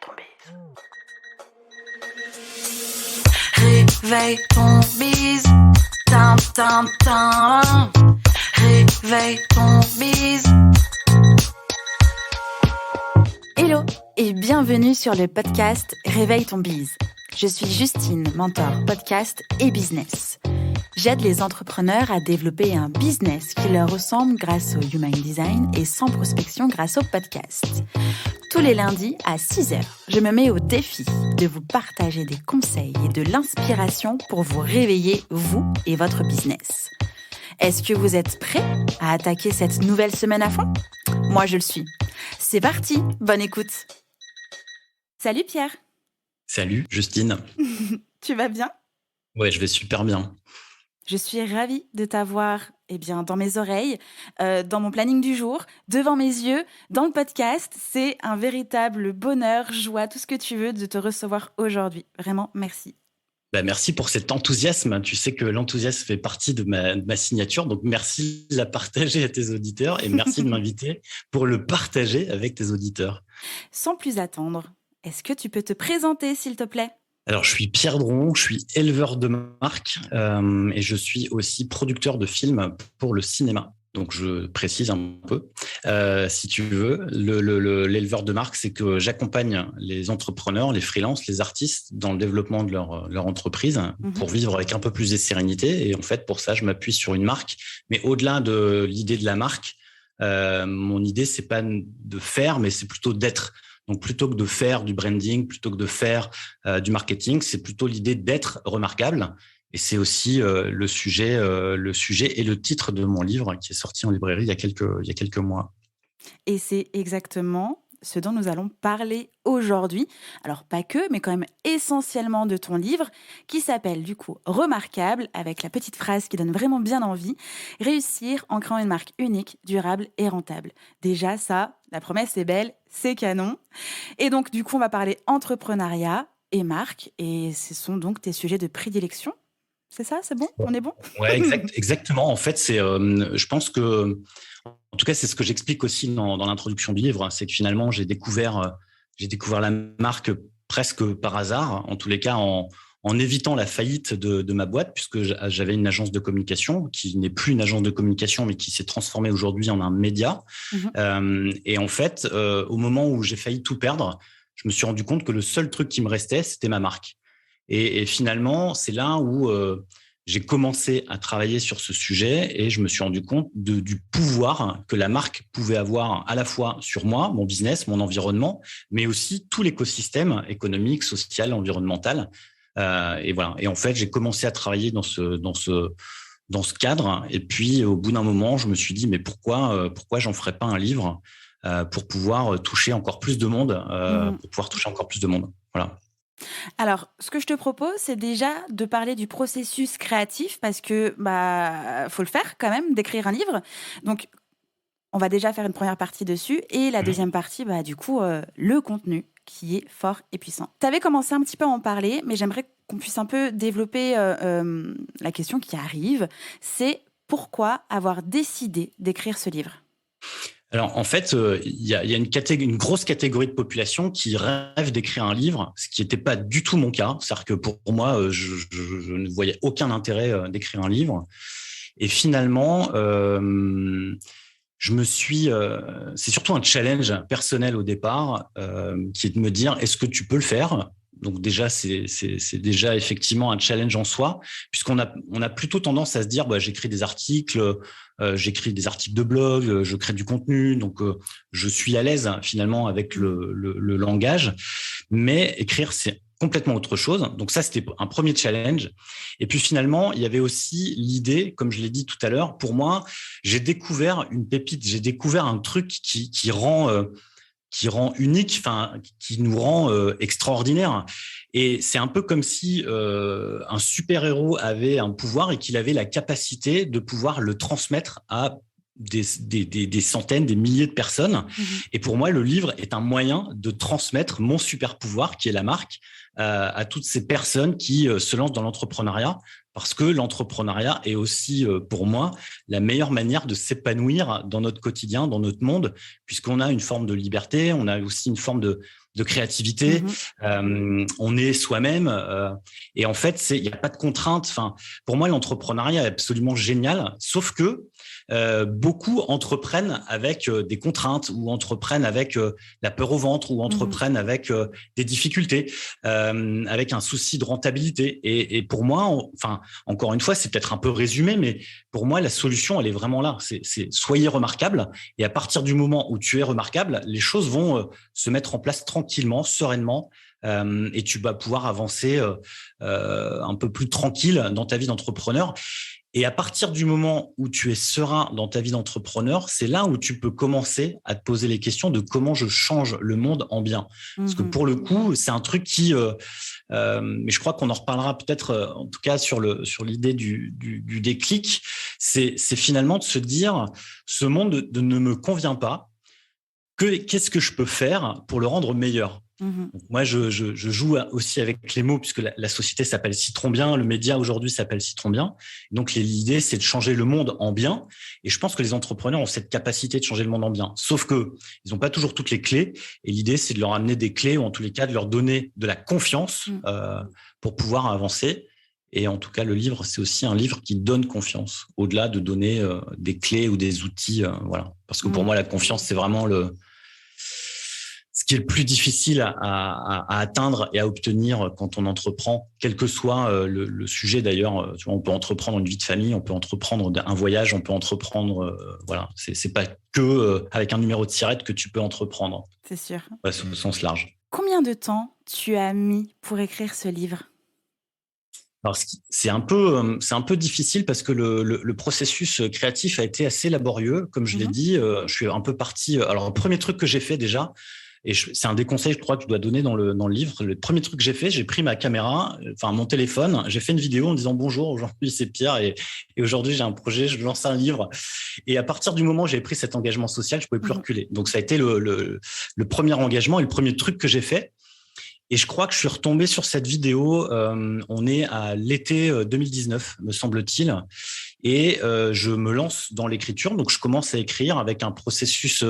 ton bise. Réveille ton bise. Tin, tin, tin. Réveille ton bise. Hello et bienvenue sur le podcast Réveille ton bise. Je suis Justine, mentor podcast et business. J'aide les entrepreneurs à développer un business qui leur ressemble grâce au Human Design et sans prospection grâce au podcast. Tous les lundis à 6h, je me mets au défi de vous partager des conseils et de l'inspiration pour vous réveiller, vous et votre business. Est-ce que vous êtes prêts à attaquer cette nouvelle semaine à fond ? Moi, je le suis. C'est parti, bonne écoute. Salut Pierre. Salut Justine. Tu vas bien ? Ouais, je vais super bien. Je suis ravie de t'avoir dans mes oreilles, dans mon planning du jour, devant mes yeux, dans le podcast. C'est un véritable bonheur, joie, tout ce que tu veux de te recevoir aujourd'hui. Vraiment, merci. Merci pour cet enthousiasme. Tu sais que l'enthousiasme fait partie de ma signature. Donc, merci de la partager à tes auditeurs et merci de m'inviter pour le partager avec tes auditeurs. Sans plus attendre, est-ce que tu peux te présenter, s'il te plaît ? Alors, je suis Pierre Dron, je suis éleveur de marque et je suis aussi producteur de films pour le cinéma. Donc, je précise un peu. Si tu veux, l'éleveur de marque, c'est que j'accompagne les entrepreneurs, les freelances, les artistes dans le développement de leur entreprise pour vivre avec un peu plus de sérénité. Et en fait, pour ça, je m'appuie sur une marque. Mais au-delà de l'idée de la marque, mon idée, c'est pas de faire, mais c'est plutôt d'être. Donc, plutôt que de faire du branding, plutôt que de faire du marketing, c'est plutôt l'idée d'être remarquable. Et c'est aussi le sujet et le titre de mon livre qui est sorti en librairie il y a quelques mois. Et c'est exactement ce dont nous allons parler aujourd'hui. Alors, pas que, mais quand même essentiellement de ton livre qui s'appelle du coup « Remarquable » avec la petite phrase qui donne vraiment bien envie. Réussir en créant une marque unique, durable et rentable. Déjà, ça, la promesse est belle, c'est canon. Et donc, du coup, on va parler entrepreneuriat et marque. Et ce sont donc tes sujets de prédilection. C'est ça, c'est bon ? On est bon ? Ouais, exactement. En fait, je pense que, en tout cas, c'est ce que j'explique aussi dans l'introduction du livre, c'est que finalement, j'ai découvert la marque presque par hasard, en tous les cas, en évitant la faillite de ma boîte, puisque j'avais une agence de communication qui n'est plus une agence de communication, mais qui s'est transformée aujourd'hui en un média. Et en fait, au moment où j'ai failli tout perdre, je me suis rendu compte que le seul truc qui me restait, c'était ma marque. Et finalement, c'est là où j'ai commencé à travailler sur ce sujet et je me suis rendu compte du pouvoir que la marque pouvait avoir à la fois sur moi, mon business, mon environnement, mais aussi tout l'écosystème économique, social, environnemental. Et voilà. Et en fait, j'ai commencé à travailler dans ce cadre. Et puis, au bout d'un moment, je me suis dit, mais pourquoi j'en ferais pas un livre pour pouvoir toucher encore plus de monde, Voilà. Alors, ce que je te propose, c'est déjà de parler du processus créatif parce que faut le faire quand même, d'écrire un livre. Donc, on va déjà faire une première partie dessus et la deuxième partie, le contenu qui est fort et puissant. Tu avais commencé un petit peu à en parler, mais j'aimerais qu'on puisse un peu développer la question qui arrive. C'est pourquoi avoir décidé d'écrire ce livre ? Alors, en fait, il y a une grosse catégorie de population qui rêve d'écrire un livre, ce qui n'était pas du tout mon cas. C'est-à-dire que pour moi, je ne voyais aucun intérêt d'écrire un livre. Et finalement, c'est surtout un challenge personnel au départ, qui est de me dire, est-ce que tu peux le faire ? Donc déjà, c'est déjà effectivement un challenge en soi, puisqu'on a plutôt tendance à se dire, j'écris des articles de blog, je crée du contenu, donc je suis à l'aise finalement avec le langage, mais écrire, c'est complètement autre chose. Donc ça, c'était un premier challenge. Et puis finalement, il y avait aussi l'idée, comme je l'ai dit tout à l'heure, pour moi, j'ai découvert une pépite, j'ai découvert un truc qui rend unique, qui nous rend extraordinaire. Et c'est un peu comme si un super-héros avait un pouvoir et qu'il avait la capacité de pouvoir le transmettre à des centaines, des milliers de personnes. Et pour moi, le livre est un moyen de transmettre mon super-pouvoir, qui est la marque, à toutes ces personnes qui se lancent dans l'entrepreneuriat, parce que l'entrepreneuriat est aussi, pour moi, la meilleure manière de s'épanouir dans notre quotidien, dans notre monde, puisqu'on a une forme de liberté, on a aussi une forme de créativité. On est soi-même. Et en fait, il n'y a pas de contraintes. Enfin, pour moi, l'entrepreneuriat est absolument génial, sauf que beaucoup entreprennent avec des contraintes ou entreprennent avec la peur au ventre ou entreprennent avec des difficultés, avec un souci de rentabilité. Et pour moi, encore une fois, c'est peut-être un peu résumé, mais pour moi, la solution, elle est vraiment là. C'est soyez remarquable. Et à partir du moment où tu es remarquable, les choses vont se mettre en place tranquillement, sereinement. Et tu vas pouvoir avancer un peu plus tranquille dans ta vie d'entrepreneur. Et à partir du moment où tu es serein dans ta vie d'entrepreneur, c'est là où tu peux commencer à te poser les questions de comment je change le monde en bien. Parce que pour le coup, c'est un truc qui... mais je crois qu'on en reparlera peut-être, en tout cas sur l'idée du déclic, c'est finalement de se dire, ce monde ne me convient pas, qu'est-ce que je peux faire pour le rendre meilleur ? Donc moi, je joue aussi avec les mots, puisque la société s'appelle Citron Bien, le média aujourd'hui s'appelle Citron Bien. Donc l'idée, c'est de changer le monde en bien. Et je pense que les entrepreneurs ont cette capacité de changer le monde en bien. Sauf que ils n'ont pas toujours toutes les clés. Et l'idée, c'est de leur amener des clés, ou en tous les cas, de leur donner de la confiance pour pouvoir avancer. Et en tout cas, le livre, c'est aussi un livre qui donne confiance, au-delà de donner des clés ou des outils. Voilà. Parce que pour moi, la confiance, c'est vraiment ce qui est le plus difficile à atteindre et à obtenir quand on entreprend, quel que soit le sujet d'ailleurs. Tu vois, on peut entreprendre une vie de famille, on peut entreprendre un voyage, on peut entreprendre... voilà, c'est pas que avec un numéro de SIRET que tu peux entreprendre. C'est sûr. Ouais, au sens large. Combien de temps tu as mis pour écrire ce livre ? Alors, c'est un peu difficile parce que le processus créatif a été assez laborieux. Comme je l'ai dit, je suis un peu parti... Alors, le premier truc que j'ai fait déjà... Et c'est un des conseils, je crois, que je dois donner dans le livre. Le premier truc que j'ai fait, j'ai pris ma caméra, mon téléphone, j'ai fait une vidéo en disant bonjour, aujourd'hui c'est Pierre et aujourd'hui j'ai un projet, je lance un livre. Et à partir du moment où j'avais pris cet engagement social, je pouvais plus reculer. Donc ça a été le premier engagement et le premier truc que j'ai fait. Et je crois que je suis retombé sur cette vidéo. On est à l'été 2019, me semble-t-il. Et je me lance dans l'écriture. Donc, je commence à écrire avec un processus,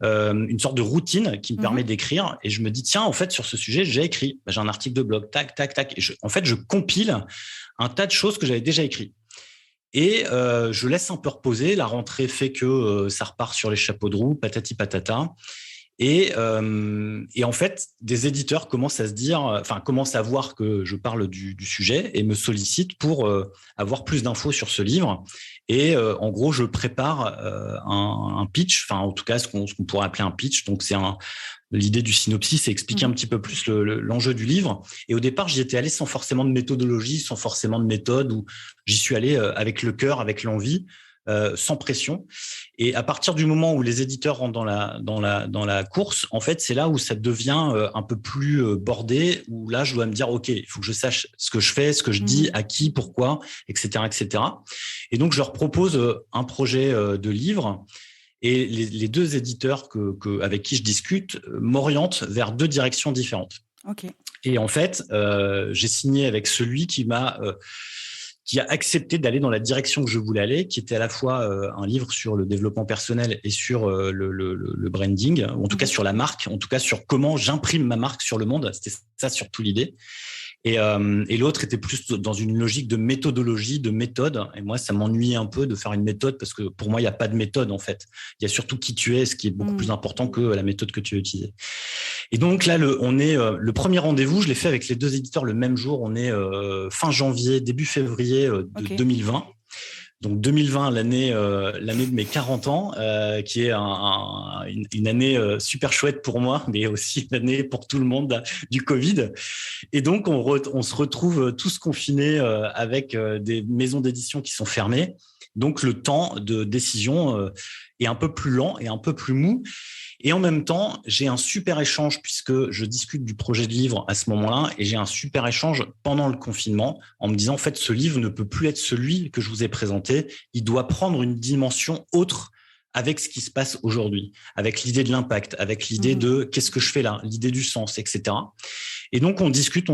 une sorte de routine qui me permet d'écrire. Et je me dis, tiens, en fait, sur ce sujet, j'ai écrit. J'ai un article de blog, tac, tac, tac. Et en fait, je compile un tas de choses que j'avais déjà écrites. Et je laisse un peu reposer. La rentrée fait que ça repart sur les chapeaux de roue, patati patata. Et en fait, des éditeurs commencent à voir que je parle du sujet et me sollicitent pour avoir plus d'infos sur ce livre. Et en gros, je prépare un pitch, en tout cas ce qu'on pourrait appeler un pitch. Donc l'idée du synopsis, c'est expliquer un petit peu plus l'enjeu du livre. Et au départ, j'y étais allé sans forcément de méthodologie, sans forcément de méthode, où j'y suis allé avec le cœur, avec l'envie. Sans pression. Et à partir du moment où les éditeurs rentrent dans la course, en fait, c'est là où ça devient un peu plus bordé, où là, je dois me dire, OK, il faut que je sache ce que je fais, ce que je dis, à qui, pourquoi, etc., etc. Et donc, je leur propose un projet de livre. Et les deux éditeurs avec qui je discute m'orientent vers deux directions différentes. Okay. Et en fait, j'ai signé avec celui qui a accepté d'aller dans la direction que je voulais aller, qui était à la fois un livre sur le développement personnel et sur le branding, ou en tout cas sur la marque, en tout cas sur comment j'imprime ma marque sur le monde. C'était ça surtout l'idée. Et l'autre était plus dans une logique de méthodologie, de méthode. Et moi, ça m'ennuyait un peu de faire une méthode parce que pour moi, il n'y a pas de méthode en fait. Il y a surtout qui tu es, ce qui est beaucoup plus important que la méthode que tu as utilisée. Et donc là, le premier rendez-vous, je l'ai fait avec les deux éditeurs le même jour. On est fin janvier, début février de 2020. Donc 2020, l'année de mes 40 ans, qui est une année super chouette pour moi, mais aussi une année pour tout le monde du Covid. Et donc on se retrouve tous confinés avec des maisons d'édition qui sont fermées. Donc le temps de décision est un peu plus lent et un peu plus mou. Et en même temps, j'ai un super échange puisque je discute du projet de livre à ce moment-là et j'ai un super échange pendant le confinement en me disant, en fait, ce livre ne peut plus être celui que je vous ai présenté. Il doit prendre une dimension autre avec ce qui se passe aujourd'hui, avec l'idée de l'impact, avec l'idée de qu'est-ce que je fais là, l'idée du sens, etc. Et donc, on discute,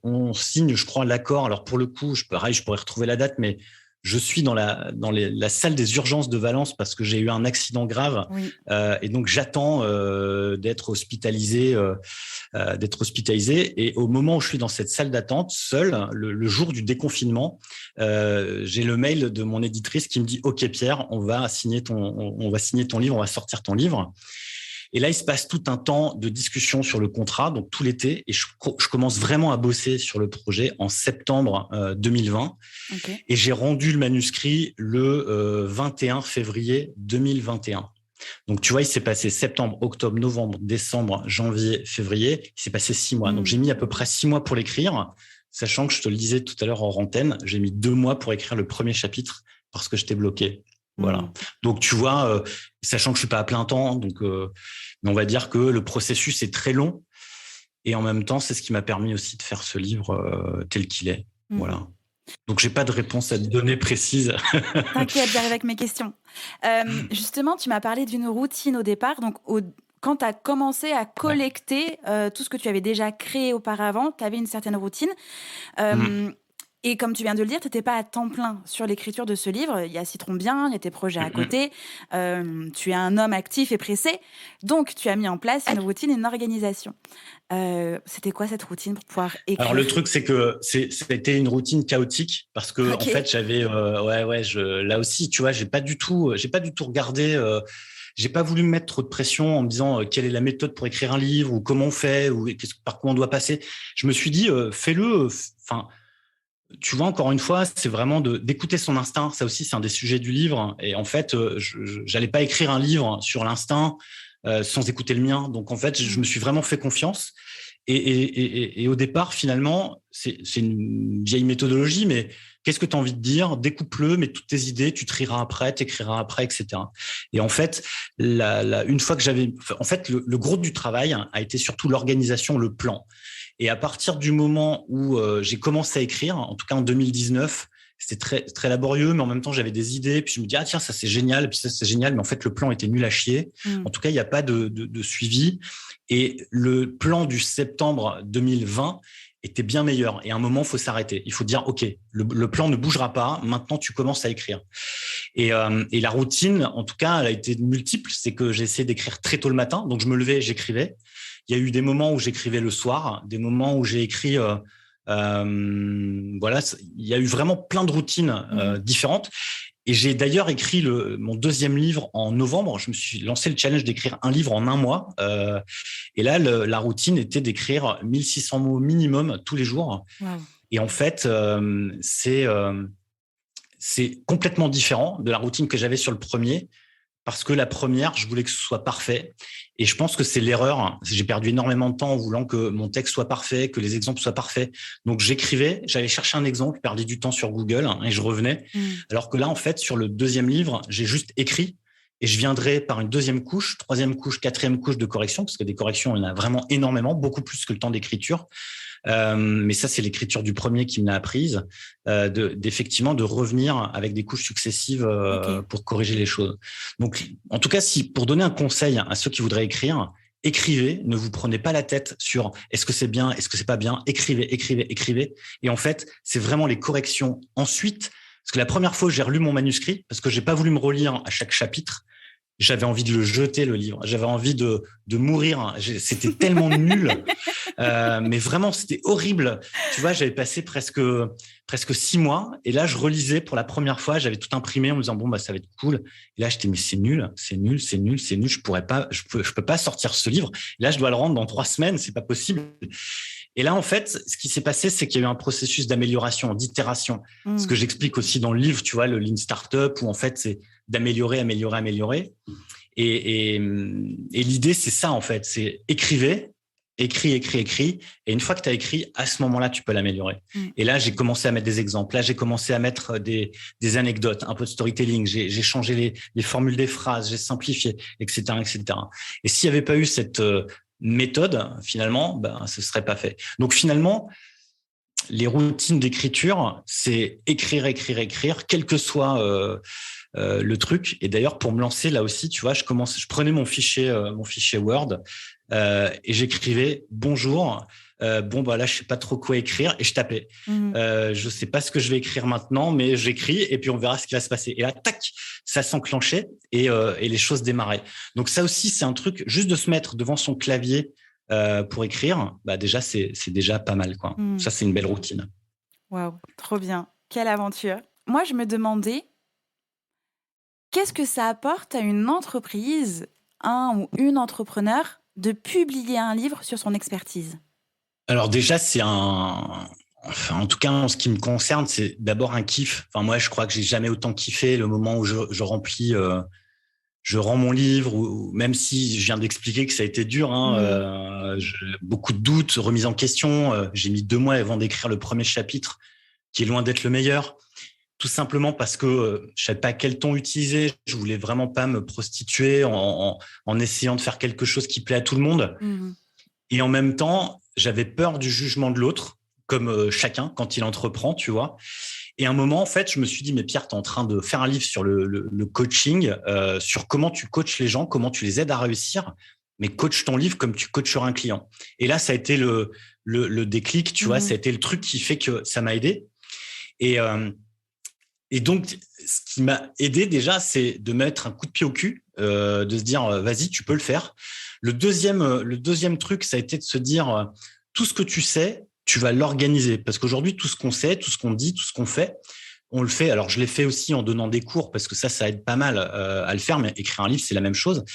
on signe, je crois, l'accord. Alors, pour le coup, je pourrais retrouver la date, mais je suis dans la salle des urgences de Valence parce que j'ai eu un accident grave. Oui. Et donc, j'attends d'être hospitalisé. Et au moment où je suis dans cette salle d'attente, seul, le jour du déconfinement, j'ai le mail de mon éditrice qui me dit « Ok Pierre, on va signer ton livre, on va sortir ton livre ». Et là, il se passe tout un temps de discussion sur le contrat, donc tout l'été, et je commence vraiment à bosser sur le projet en septembre 2020. Okay. Et j'ai rendu le manuscrit le 21 février 2021. Donc, tu vois, il s'est passé septembre, octobre, novembre, décembre, janvier, février. Il s'est passé 6 mois. Donc, j'ai mis à peu près 6 mois pour l'écrire, sachant que je te le disais tout à l'heure en antenne, j'ai mis 2 mois pour écrire le premier chapitre parce que j'étais bloqué. Voilà. Donc, tu vois, sachant que je suis pas à plein temps, donc on va dire que le processus est très long. Et en même temps, c'est ce qui m'a permis aussi de faire ce livre tel qu'il est. Voilà. Donc, j'ai pas de réponse à te donner précise. T'inquiète, j'arrive avec mes questions. Justement, tu m'as parlé d'une routine au départ. Donc, quand tu as commencé à collecter tout ce que tu avais déjà créé auparavant, tu avais une certaine routine. Et comme tu viens de le dire, tu n'étais pas à temps plein sur l'écriture de ce livre. Il y a Citron Bien, il y a tes projets à côté. Tu es un homme actif et pressé. Donc, tu as mis en place une routine et une organisation. C'était quoi cette routine pour pouvoir écrire ? Alors, le truc, c'est que c'était une routine chaotique parce que, en fait, j'avais... là aussi, tu vois, j'ai pas du tout regardé... j'ai pas voulu me mettre trop de pression en me disant quelle est la méthode pour écrire un livre ou comment on fait ou par quoi on doit passer. Je me suis dit, fais-le... tu vois, encore une fois, c'est vraiment d'écouter son instinct. Ça aussi, c'est un des sujets du livre. Et en fait, j'allais pas écrire un livre sur l'instinct sans écouter le mien. Donc, en fait, je me suis vraiment fait confiance. Et au départ, finalement, c'est une vieille méthodologie, mais qu'est-ce que tu as envie de dire ? Découpe-le, mets toutes tes idées, tu trieras après, t'écriras après, etc. Et en fait, une fois que j'avais... En fait, le gros du travail a été surtout l'organisation, le plan. Et à partir du moment où j'ai commencé à écrire, en tout cas en 2019, c'était très, très laborieux, mais en même temps, j'avais des idées. Puis je me dis, ah tiens, ça c'est génial, et puis ça c'est génial, mais en fait, le plan était nul à chier. En tout cas, il n'y a pas de suivi. Et le plan du septembre 2020 était bien meilleur. Et à un moment, il faut s'arrêter. Il faut dire, OK, le plan ne bougera pas. Maintenant, tu commences à écrire. Et la routine, en tout cas, elle a été multiple. C'est que j'ai essayé d'écrire très tôt le matin. Donc, je me levais et j'écrivais. Il y a eu des moments où j'écrivais le soir, des moments où j'ai écrit... voilà, il y a eu vraiment plein de routines différentes. Et j'ai d'ailleurs écrit mon deuxième livre en novembre. Je me suis lancé le challenge d'écrire un livre en un mois. Et là, la routine était d'écrire 1600 mots minimum tous les jours. Wow. Et en fait, c'est complètement différent de la routine que j'avais sur le premier. Parce que la première, je voulais que ce soit parfait. Et je pense que c'est l'erreur. J'ai perdu énormément de temps en voulant que mon texte soit parfait, que les exemples soient parfaits. Donc, j'écrivais, j'allais chercher un exemple, je perdais du temps sur Google et je revenais. Alors que là, en fait, sur le deuxième livre, j'ai juste écrit et je viendrai par une deuxième couche, troisième couche, quatrième couche de correction, parce que des corrections, il y en a vraiment énormément, beaucoup plus que le temps d'écriture. Mais ça, c'est l'écriture du premier qui me l'a apprise, d'effectivement de revenir avec des couches successives pour corriger les choses. Donc, en tout cas, pour donner un conseil à ceux qui voudraient écrire, écrivez, ne vous prenez pas la tête sur est-ce que c'est bien, est-ce que c'est pas bien, écrivez. Et en fait, c'est vraiment les corrections ensuite. Parce que la première fois, j'ai relu mon manuscrit parce que j'ai pas voulu me relire à chaque chapitre. J'avais envie de le jeter, le livre. J'avais envie de mourir. C'était tellement nul. Mais vraiment, c'était horrible. Tu vois, j'avais passé presque 6 mois. Et là, je relisais pour la première fois. J'avais tout imprimé en me disant, bon, bah, ça va être cool. Et là, j'étais, mais c'est nul. Je peux pas sortir ce livre. Et là, je dois le rendre dans 3 semaines. C'est pas possible. Et là, en fait, ce qui s'est passé, c'est qu'il y a eu un processus d'amélioration, d'itération. Ce que j'explique aussi dans le livre, tu vois, le Lean Startup, où en fait, c'est d'améliorer. Et l'idée, c'est ça, en fait. C'est écrivez, écris. Et une fois que tu as écrit, à ce moment-là, tu peux l'améliorer. Et là, j'ai commencé à mettre des exemples. Là, j'ai commencé à mettre des anecdotes, un peu de storytelling. J'ai changé les formules des phrases, j'ai simplifié, etc. Et s'il n'y avait pas eu cette méthode, finalement, ben, ce serait pas fait. Donc, finalement, les routines d'écriture, c'est écrire, quel que soit le truc. Et d'ailleurs, pour me lancer là aussi, tu vois, je prenais mon fichier Word et j'écrivais bonjour. Bon, bah là, je sais pas trop quoi écrire et je tapais. Je sais pas ce que je vais écrire maintenant, mais j'écris et puis on verra ce qui va se passer. Et là, tac, ça s'enclenchait et les choses démarraient. Donc ça aussi, c'est un truc, juste de se mettre devant son clavier pour écrire, bah déjà, c'est déjà pas mal, quoi. Ça, c'est une belle routine. Waouh, trop bien. Quelle aventure. Moi, je me demandais, qu'est-ce que ça apporte à une entreprise, un ou une entrepreneur, de publier un livre sur son expertise? Alors déjà, enfin, en tout cas, en ce qui me concerne, c'est d'abord un kiff. Enfin, moi, je crois que j'ai jamais autant kiffé le moment où je remplis, je rends mon livre, ou même si je viens d'expliquer que ça a été dur, beaucoup de doutes, remise en question. J'ai mis 2 mois avant d'écrire le premier chapitre, qui est loin d'être le meilleur. Tout simplement parce que je savais pas quel ton utiliser. Je voulais vraiment pas me prostituer en essayant de faire quelque chose qui plaît à tout le monde. Et en même temps, j'avais peur du jugement de l'autre, comme chacun quand il entreprend, tu vois. Et à un moment, en fait, je me suis dit, mais Pierre, tu es en train de faire un livre sur le coaching, sur comment tu coaches les gens, comment tu les aides à réussir, mais coach ton livre comme tu coacherais un client. Et là, ça a été le déclic, tu vois, ça a été le truc qui fait que ça m'a aidé. Et donc, ce qui m'a aidé déjà, c'est de mettre un coup de pied au cul, de se dire, vas-y, tu peux le faire. Le deuxième truc, ça a été de se dire, tout ce que tu sais, tu vas l'organiser. Parce qu'aujourd'hui, tout ce qu'on sait, tout ce qu'on dit, tout ce qu'on fait, on le fait. Alors, je l'ai fait aussi en donnant des cours parce que ça aide pas mal à le faire. Mais écrire un livre, c'est la même chose.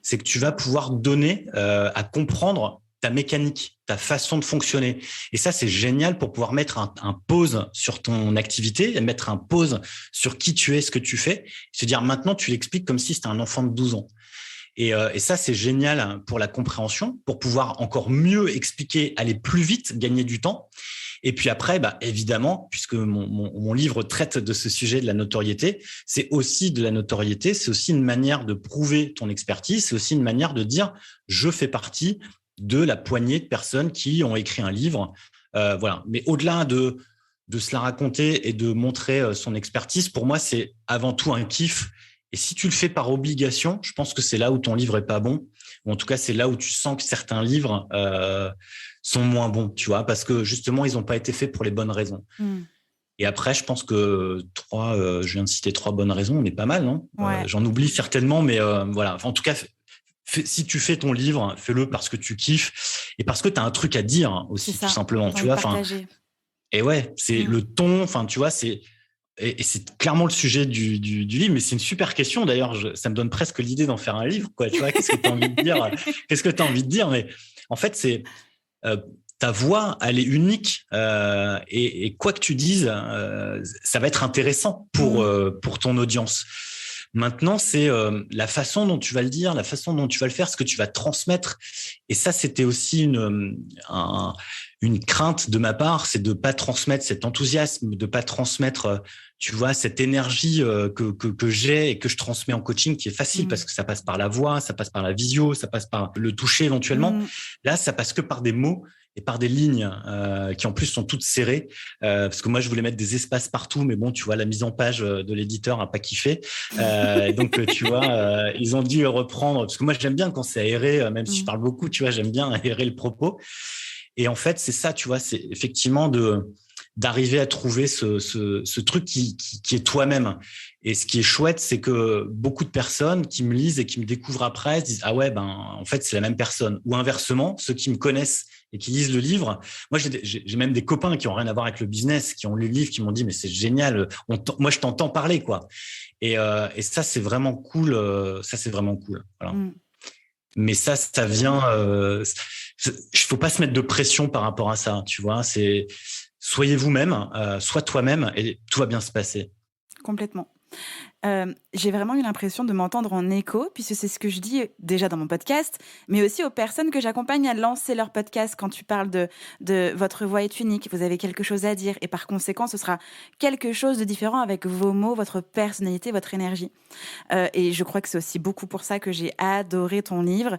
C'est que tu vas pouvoir donner à comprendre ta mécanique, ta façon de fonctionner. Et ça, c'est génial pour pouvoir mettre un pause sur ton activité, mettre un pause sur qui tu es, ce que tu fais, se dire maintenant, tu l'expliques comme si c'était un enfant de 12 ans. Et ça, c'est génial pour la compréhension, pour pouvoir encore mieux expliquer, aller plus vite, gagner du temps. Et puis après, bah, évidemment, puisque mon livre traite de ce sujet de la notoriété, c'est aussi de la notoriété, c'est aussi une manière de prouver ton expertise, c'est aussi une manière de dire « je fais partie de la poignée de personnes qui ont écrit un livre ». Voilà. Mais au-delà de se la raconter et de montrer son expertise, pour moi, c'est avant tout un kiff. Et si tu le fais par obligation, je pense que c'est là où ton livre est pas bon, ou en tout cas c'est là où tu sens que certains livres sont moins bons, tu vois, parce que justement ils n'ont pas été faits pour les bonnes raisons. Et après, je pense que je viens de citer 3 bonnes raisons, on est pas mal, non? Ouais. J'en oublie certainement, mais voilà. Enfin, en tout cas, si tu fais ton livre, fais-le parce que tu kiffes et parce que tu as un truc à dire aussi, tout simplement, tu vois. Enfin, et ouais, c'est le ton. Enfin, tu vois, et c'est clairement le sujet du livre, mais c'est une super question. D'ailleurs, ça me donne presque l'idée d'en faire un livre, quoi. Tu vois, qu'est-ce que tu as envie de dire? Qu'est-ce que tu as envie de dire? Mais en fait, c'est ta voix, elle est unique, et quoi que tu dises, ça va être intéressant pour ton audience. Maintenant, c'est la façon dont tu vas le dire, la façon dont tu vas le faire, ce que tu vas transmettre. Et ça, c'était aussi une crainte de ma part, c'est de pas transmettre cet enthousiasme, de pas transmettre, tu vois, cette énergie que j'ai et que je transmets en coaching, qui est facile parce que ça passe par la voix, ça passe par la visio, ça passe par le toucher éventuellement. Là, ça passe que par des mots et par des lignes qui en plus sont toutes serrées, parce que moi je voulais mettre des espaces partout, mais bon, tu vois, la mise en page de l'éditeur a pas kiffé, donc tu vois, ils ont dû reprendre, parce que moi j'aime bien quand c'est aéré, même si je parle beaucoup, tu vois, j'aime bien aérer le propos. Et en fait, c'est ça, tu vois, c'est effectivement d'arriver à trouver ce truc qui est toi-même. Et ce qui est chouette, c'est que beaucoup de personnes qui me lisent et qui me découvrent après se disent « Ah ouais, ben en fait, c'est la même personne ». Ou inversement, ceux qui me connaissent et qui lisent le livre. Moi, j'ai même des copains qui ont rien à voir avec le business, qui ont lu le livre, qui m'ont dit « Mais c'est génial, moi, je t'entends parler, quoi ». Et ça, c'est vraiment cool. Ça, c'est vraiment cool. Voilà. Mais ça vient... il faut pas se mettre de pression par rapport à ça, tu vois. C'est soyez vous-même, sois toi-même et tout va bien se passer. Complètement. J'ai vraiment eu l'impression de m'entendre en écho, puisque c'est ce que je dis déjà dans mon podcast, mais aussi aux personnes que j'accompagne à lancer leur podcast. Quand tu parles de votre voix est unique, vous avez quelque chose à dire, et par conséquent, ce sera quelque chose de différent avec vos mots, votre personnalité, votre énergie. Et je crois que c'est aussi beaucoup pour ça que j'ai adoré ton livre.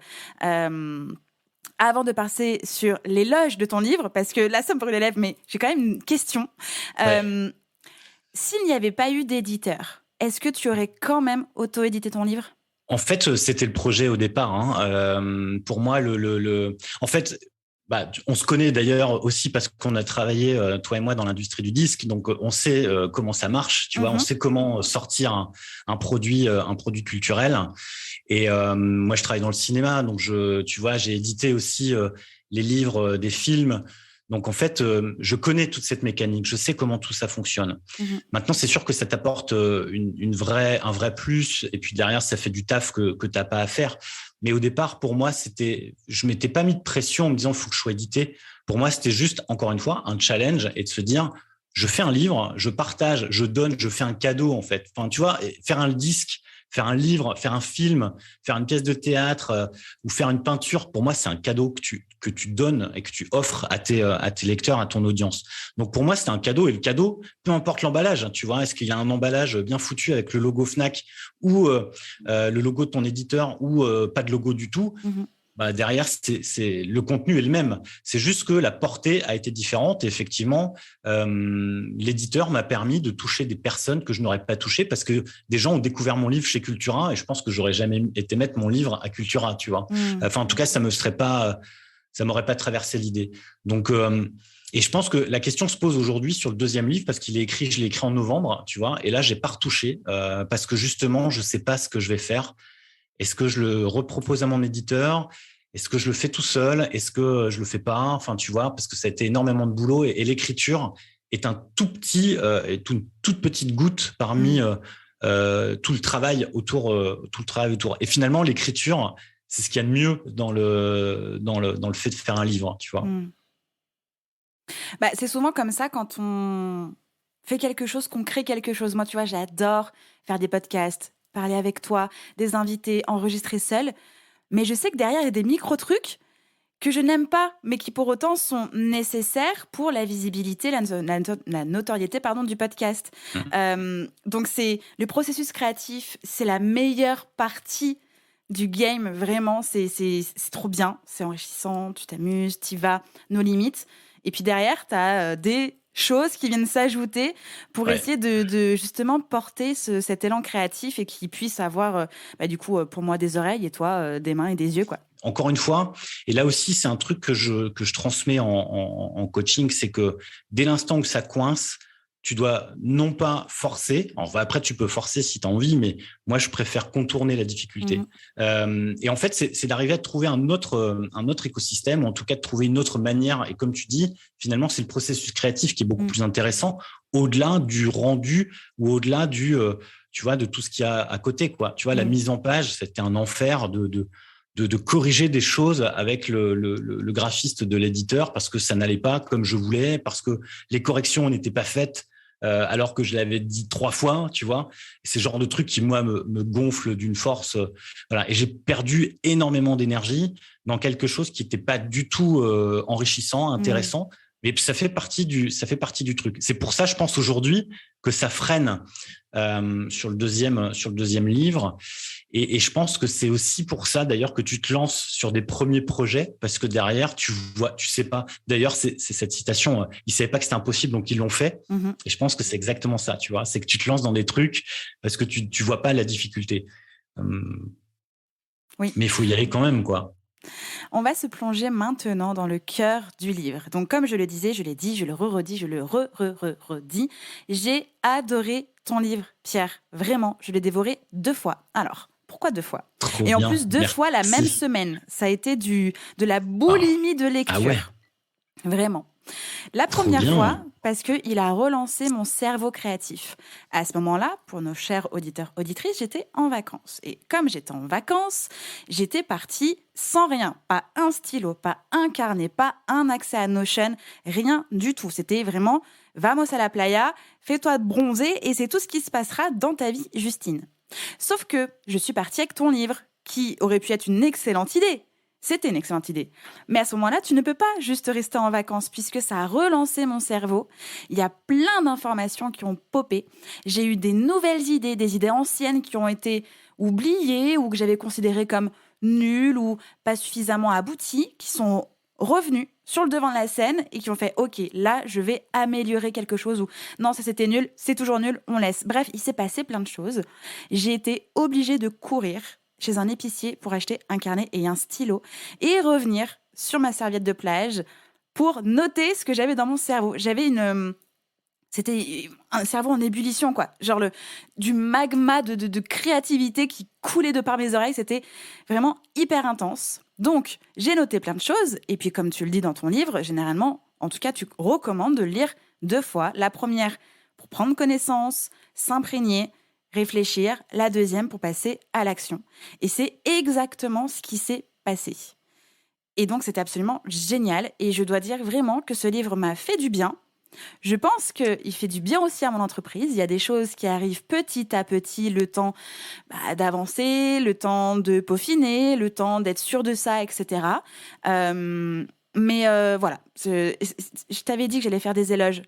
avant de passer sur l'éloge de ton livre, parce que là, ça me brûle les lèvres, mais j'ai quand même une question. S'il n'y avait pas eu d'éditeur, est-ce que tu aurais quand même auto-édité ton livre ? En fait, c'était le projet au départ. Pour moi, en fait, on se connaît d'ailleurs aussi parce qu'on a travaillé, toi et moi, dans l'industrie du disque. Donc, on sait comment ça marche. Tu vois, on sait comment sortir un produit culturel. Et moi, je travaille dans le cinéma, donc tu vois, j'ai édité aussi les livres des films. Donc, en fait, je connais toute cette mécanique. Je sais comment tout ça fonctionne. Maintenant, c'est sûr que ça t'apporte un vrai plus. Et puis derrière, ça fait du taf que t'as pas à faire. Mais au départ, pour moi, je m'étais pas mis de pression en me disant, il faut que je sois édité. Pour moi, c'était juste, encore une fois, un challenge et de se dire, je fais un livre, je partage, je donne, je fais un cadeau, en fait. Enfin, tu vois, faire un disque, faire un livre, faire un film, faire une pièce de théâtre ou faire une peinture, pour moi, c'est un cadeau que tu donnes et que tu offres à tes lecteurs, à ton audience. Donc, pour moi, c'était un cadeau. Et le cadeau, peu importe l'emballage, tu vois, est-ce qu'il y a un emballage bien foutu avec le logo Fnac ou le logo de ton éditeur ou pas de logo du tout, derrière, le contenu est le même. C'est juste que la portée a été différente. Et effectivement, l'éditeur m'a permis de toucher des personnes que je n'aurais pas touchées parce que des gens ont découvert mon livre chez Cultura et je pense que j'aurais jamais été mettre mon livre à Cultura, tu vois. Enfin, en tout cas, ça m'aurait pas traversé l'idée. Donc, et je pense que la question se pose aujourd'hui sur le deuxième livre parce je l'ai écrit en novembre, tu vois. Et là, j'ai pas retouché parce que justement, je sais pas ce que je vais faire. Est-ce que je le repropose à mon éditeur ? Est-ce que je le fais tout seul ? Est-ce que je le fais pas ? Enfin, tu vois, parce que ça a été énormément de boulot et l'écriture est un tout petit, toute petite goutte parmi tout le travail autour. Et finalement, l'écriture, c'est ce qu'il y a de mieux dans le fait de faire un livre, tu vois. C'est souvent comme ça quand on fait quelque chose, qu'on crée quelque chose. Moi, tu vois, j'adore faire des podcasts, parler avec toi, des invités, enregistrer seul. Mais je sais que derrière, il y a des micro-trucs que je n'aime pas, mais qui pour autant sont nécessaires pour la visibilité, la notoriété du podcast. Donc, c'est le processus créatif, c'est la meilleure partie du game, vraiment. C'est trop bien, c'est enrichissant, tu t'amuses, tu vas, nos limites. Et puis derrière, tu as des choses qui viennent s'ajouter pour essayer de justement porter cet élan créatif et qu'il puisse avoir, du coup, pour moi, des oreilles et toi, des mains et des yeux, quoi. Encore une fois, et là aussi, c'est un truc que je transmets en coaching, c'est que dès l'instant où ça coince, tu dois non pas forcer. Enfin, après, tu peux forcer si tu as envie, mais moi, je préfère contourner la difficulté. Et en fait, c'est d'arriver à trouver un autre écosystème, ou en tout cas de trouver une autre manière. Et comme tu dis, finalement, c'est le processus créatif qui est beaucoup plus intéressant, au-delà du rendu ou au-delà tu vois, de tout ce qu'il y a à côté, quoi. Tu vois, la mise en page, c'était un enfer de corriger des choses avec le graphiste de l'éditeur parce que ça n'allait pas comme je voulais, parce que les corrections n'étaient pas faites alors que je l'avais dit 3 fois, tu vois. C'est le genre de truc qui, moi, me gonfle d'une force. Voilà. Et j'ai perdu énormément d'énergie dans quelque chose qui n'était pas du tout enrichissant, intéressant. Mais ça fait partie du truc. C'est pour ça, je pense aujourd'hui que ça freine sur le deuxième livre. Et je pense que c'est aussi pour ça, d'ailleurs, que tu te lances sur des premiers projets, parce que derrière, tu sais pas. D'ailleurs, c'est cette citation, ils savaient pas que c'était impossible, donc ils l'ont fait. Et je pense que c'est exactement ça, tu vois. C'est que tu te lances dans des trucs parce que tu vois pas la difficulté. Mais il faut y aller quand même, quoi. On va se plonger maintenant dans le cœur du livre. Donc, comme je le disais, je l'ai dit, je le redis, je le redis. J'ai adoré ton livre, Pierre. Vraiment, je l'ai dévoré 2 fois. Alors, pourquoi 2 fois ? Trop Et en bien. plus, 2 fois la même semaine. Ça a été de la boulimie de lecture. Ah ouais. Vraiment. La première fois, parce qu'il a relancé mon cerveau créatif. À ce moment-là, pour nos chers auditeurs, auditrices, j'étais en vacances. Et comme j'étais en vacances, j'étais partie sans rien. Pas un stylo, pas un carnet, pas un accès à Notion, rien du tout. C'était vraiment, vamos à la playa, fais-toi bronzer et c'est tout ce qui se passera dans ta vie, Justine. Sauf que je suis partie avec ton livre, qui aurait pu être une excellente idée. C'était une excellente idée. Mais à ce moment-là, tu ne peux pas juste rester en vacances puisque ça a relancé mon cerveau. Il y a plein d'informations qui ont popé. J'ai eu des nouvelles idées, des idées anciennes qui ont été oubliées ou que j'avais considérées comme nuls ou pas suffisamment aboutis qui sont revenus sur le devant de la scène et qui ont fait OK, là, je vais améliorer quelque chose ou non, ça c'était nul, c'est toujours nul, on laisse. Bref, il s'est passé plein de choses. J'ai été obligée de courir chez un épicier pour acheter un carnet et un stylo et revenir sur ma serviette de plage pour noter ce que j'avais dans mon cerveau. C'était un cerveau en ébullition, quoi. Genre du magma de créativité qui coulait de par mes oreilles. C'était vraiment hyper intense. Donc, j'ai noté plein de choses. Et puis, comme tu le dis dans ton livre, généralement, en tout cas, tu recommandes de le lire 2 fois. La première, pour prendre connaissance, s'imprégner, réfléchir. La deuxième, pour passer à l'action. Et c'est exactement ce qui s'est passé. Et donc, c'était absolument génial. Et je dois dire vraiment que ce livre m'a fait du bien. Je pense qu'il fait du bien aussi à mon entreprise. Il y a des choses qui arrivent petit à petit, le temps d'avancer, le temps de peaufiner, le temps d'être sûr de ça, etc. Voilà, je t'avais dit que j'allais faire des éloges.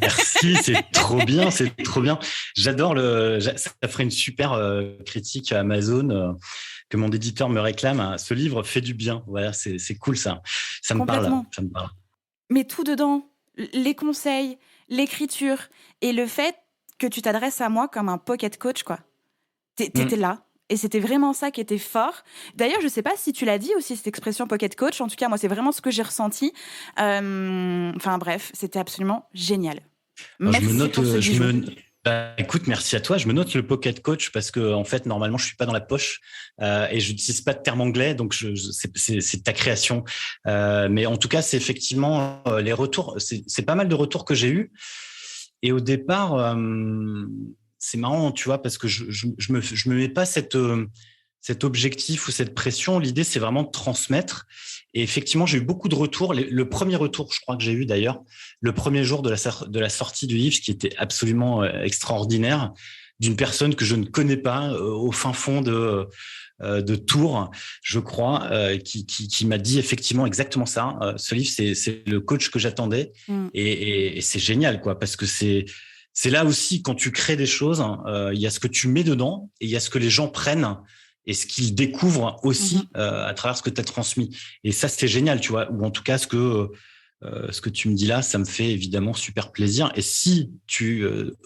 Merci, c'est trop bien, c'est trop bien. J'adore ça ferait une super critique à Amazon que mon éditeur me réclame. Ce livre fait du bien. Voilà, c'est cool ça. Ça me parle, ça me parle. Mais tout dedans, les conseils, l'écriture et le fait que tu t'adresses à moi comme un pocket coach, quoi. T'étais là. Et c'était vraiment ça qui était fort. D'ailleurs, je sais pas si tu l'as dit aussi, cette expression pocket coach. En tout cas, moi, c'est vraiment ce que j'ai ressenti. Enfin, bref, c'était absolument génial. Merci pour ce bijou. Écoute, merci à toi. Je me note le pocket coach parce que, en fait, normalement, je suis pas dans la poche et je n'utilise pas de terme anglais, donc c'est ta création. Mais en tout cas, c'est effectivement les retours. C'est pas mal de retours que j'ai eus. Et au départ, c'est marrant, tu vois, parce que je me mets pas cet objectif ou cette pression. L'idée, c'est vraiment de transmettre. Et effectivement, j'ai eu beaucoup de retours. Le premier retour, je crois que j'ai eu d'ailleurs, le premier jour de la sortie du livre, ce qui était absolument extraordinaire, d'une personne que je ne connais pas au fin fond de Tours, je crois, qui m'a dit effectivement exactement ça. Ce livre, c'est le coach que j'attendais. Et c'est génial, quoi, parce que c'est là aussi, quand tu crées des choses, il y a ce que tu mets dedans et il y a ce que les gens prennent et ce qu'ils découvrent aussi à travers ce que tu as transmis. Et ça, c'est génial, tu vois. Ou en tout cas, ce que tu me dis là, ça me fait évidemment super plaisir. Et si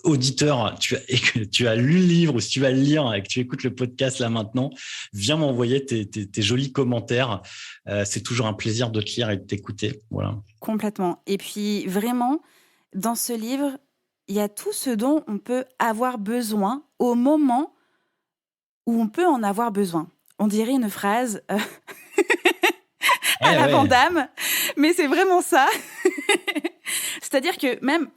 auditeur, et que tu as lu le livre ou si tu vas le lire et que tu écoutes le podcast là maintenant, viens m'envoyer tes jolis commentaires. C'est toujours un plaisir de te lire et de t'écouter. Voilà. Complètement. Et puis, vraiment, dans ce livre, il y a tout ce dont on peut avoir besoin au moment où on peut en avoir besoin. On dirait une phrase à la Van Damme, mais c'est vraiment ça. C'est-à-dire que même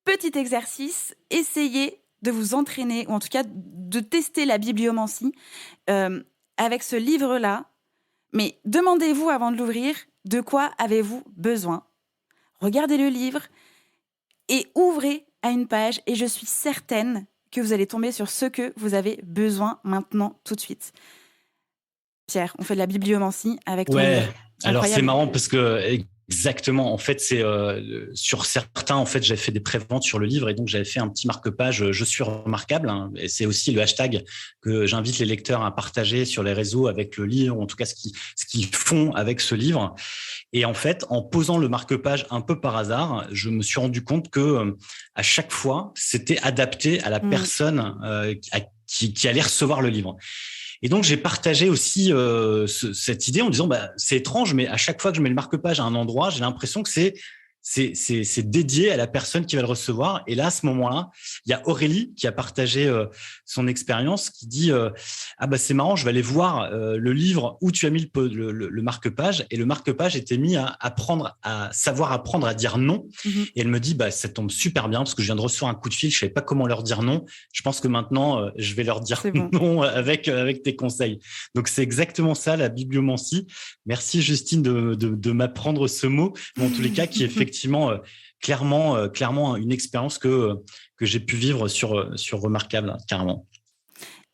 petit exercice, essayez de vous entraîner, ou en tout cas de tester la bibliomancie avec ce livre-là. Mais demandez-vous avant de l'ouvrir, de quoi avez-vous besoin ? Regardez le livre et ouvrez à une page et je suis certaine que vous allez tomber sur ce que vous avez besoin maintenant, tout de suite. Pierre, on fait de la bibliomancie avec toi. Ouais, alors c'est marrant parce que exactement, en fait, c'est sur certains, en fait, j'avais fait des préventes sur le livre et donc j'avais fait un petit marque-page Je suis remarquable, hein, et c'est aussi le hashtag que j'invite les lecteurs à partager sur les réseaux avec le livre, ou en tout cas ce qu'ils font avec ce livre. Et en fait, en posant le marque-page un peu par hasard, je me suis rendu compte que à chaque fois, c'était adapté à la personne qui allait recevoir le livre. Et donc, j'ai partagé aussi cette idée en disant, c'est étrange, mais à chaque fois que je mets le marque-page à un endroit, j'ai l'impression que c'est dédié à la personne qui va le recevoir. Et là, à ce moment-là, il y a Aurélie qui a partagé son expérience, qui dit c'est marrant, je vais aller voir le livre où tu as mis le marque-page, et le marque-page était mis à savoir apprendre à dire non. Et elle me dit ça tombe super bien parce que je viens de recevoir un coup de fil, je savais pas comment leur dire non. Je pense que maintenant je vais leur dire non avec tes conseils. Donc c'est exactement ça, la bibliomancie. Merci Justine de m'apprendre ce mot, mais en tous les cas qui effectivement clairement une expérience que j'ai pu vivre sur Remarquable, carrément.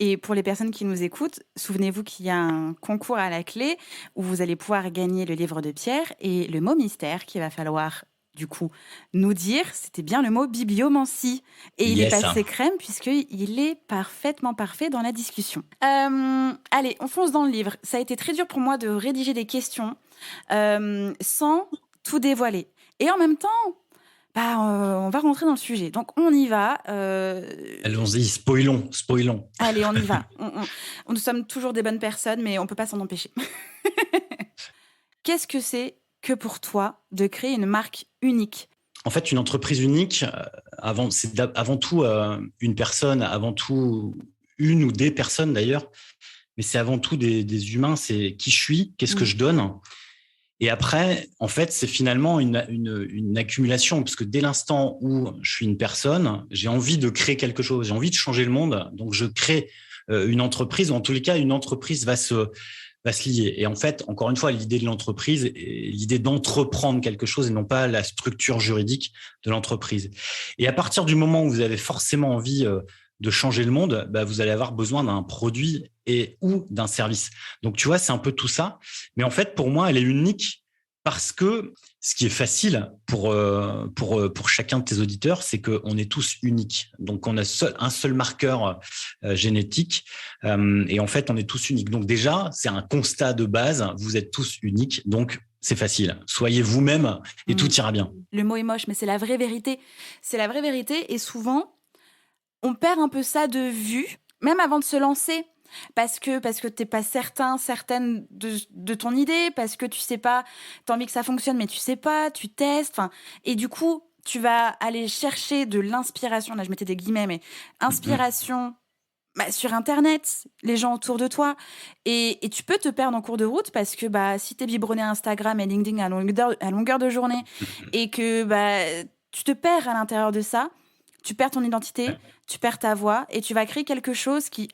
Et pour les personnes qui nous écoutent, souvenez-vous qu'il y a un concours à la clé où vous allez pouvoir gagner le livre de Pierre et le mot mystère qu'il va falloir du coup, nous dire, c'était bien le mot bibliomancie. Et il est passé crème puisqu'il est parfaitement parfait dans la discussion. Allez, on fonce dans le livre. Ça a été très dur pour moi de rédiger des questions sans tout dévoiler. Et en même temps, on va rentrer dans le sujet. Donc, on y va. Allons-y, spoilons. Allez, on y va. Nous sommes toujours des bonnes personnes, mais on ne peut pas s'en empêcher. Qu'est-ce que c'est que pour toi de créer une marque unique ? En fait, une entreprise unique, c'est avant tout une personne, avant tout une ou des personnes d'ailleurs, mais c'est avant tout des humains, c'est qui je suis, qu'est-ce que je donne. Et après, en fait, c'est finalement une accumulation, parce que dès l'instant où je suis une personne, j'ai envie de créer quelque chose, j'ai envie de changer le monde, donc je crée une entreprise, ou en tous les cas, une entreprise va se lier. Et en fait, encore une fois, l'idée de l'entreprise est l'idée d'entreprendre quelque chose et non pas la structure juridique de l'entreprise. Et à partir du moment où vous avez forcément envie de changer le monde, vous allez avoir besoin d'un produit ou d'un service. Donc, tu vois, c'est un peu tout ça. Mais en fait, pour moi, elle est unique parce que ce qui est facile pour chacun de tes auditeurs, c'est qu'on est tous uniques. Donc, on a un seul marqueur génétique et en fait, on est tous uniques. Donc déjà, c'est un constat de base. Vous êtes tous uniques, donc c'est facile. Soyez vous-même et tout ira bien. Le mot est moche, mais c'est la vraie vérité. C'est la vraie vérité et souvent, on perd un peu ça de vue, même avant de se lancer. Parce que t'es pas certaine de ton idée, parce que tu sais pas, t'as envie que ça fonctionne, mais tu sais pas, tu testes, et du coup, tu vas aller chercher de l'inspiration, là je mettais des guillemets, mais inspiration sur Internet, les gens autour de toi, et tu peux te perdre en cours de route, parce que si t'es biberonné à Instagram et LinkedIn à longueur de journée, et que tu te perds à l'intérieur de ça, tu perds ton identité, tu perds ta voix, et tu vas créer quelque chose qui,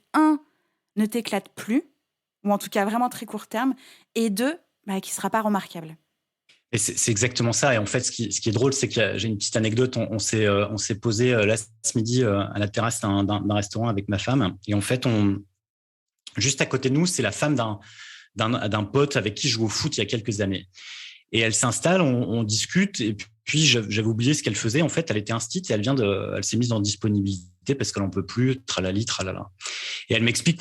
ne t'éclate plus, ou en tout cas vraiment très court terme, et 2, qui ne sera pas remarquable. Et c'est exactement ça. Et en fait, ce qui est drôle, c'est que j'ai une petite anecdote. On s'est posé là ce midi à la terrasse d'un restaurant avec ma femme. Et en fait, juste à côté de nous, c'est la femme d'un pote avec qui je joue au foot il y a quelques années. Et elle s'installe, on discute, et puis j'avais oublié ce qu'elle faisait. En fait, elle était instite et elle s'est mise en disponibilité parce qu'elle en peut plus, tralali, tralala. Et elle m'explique,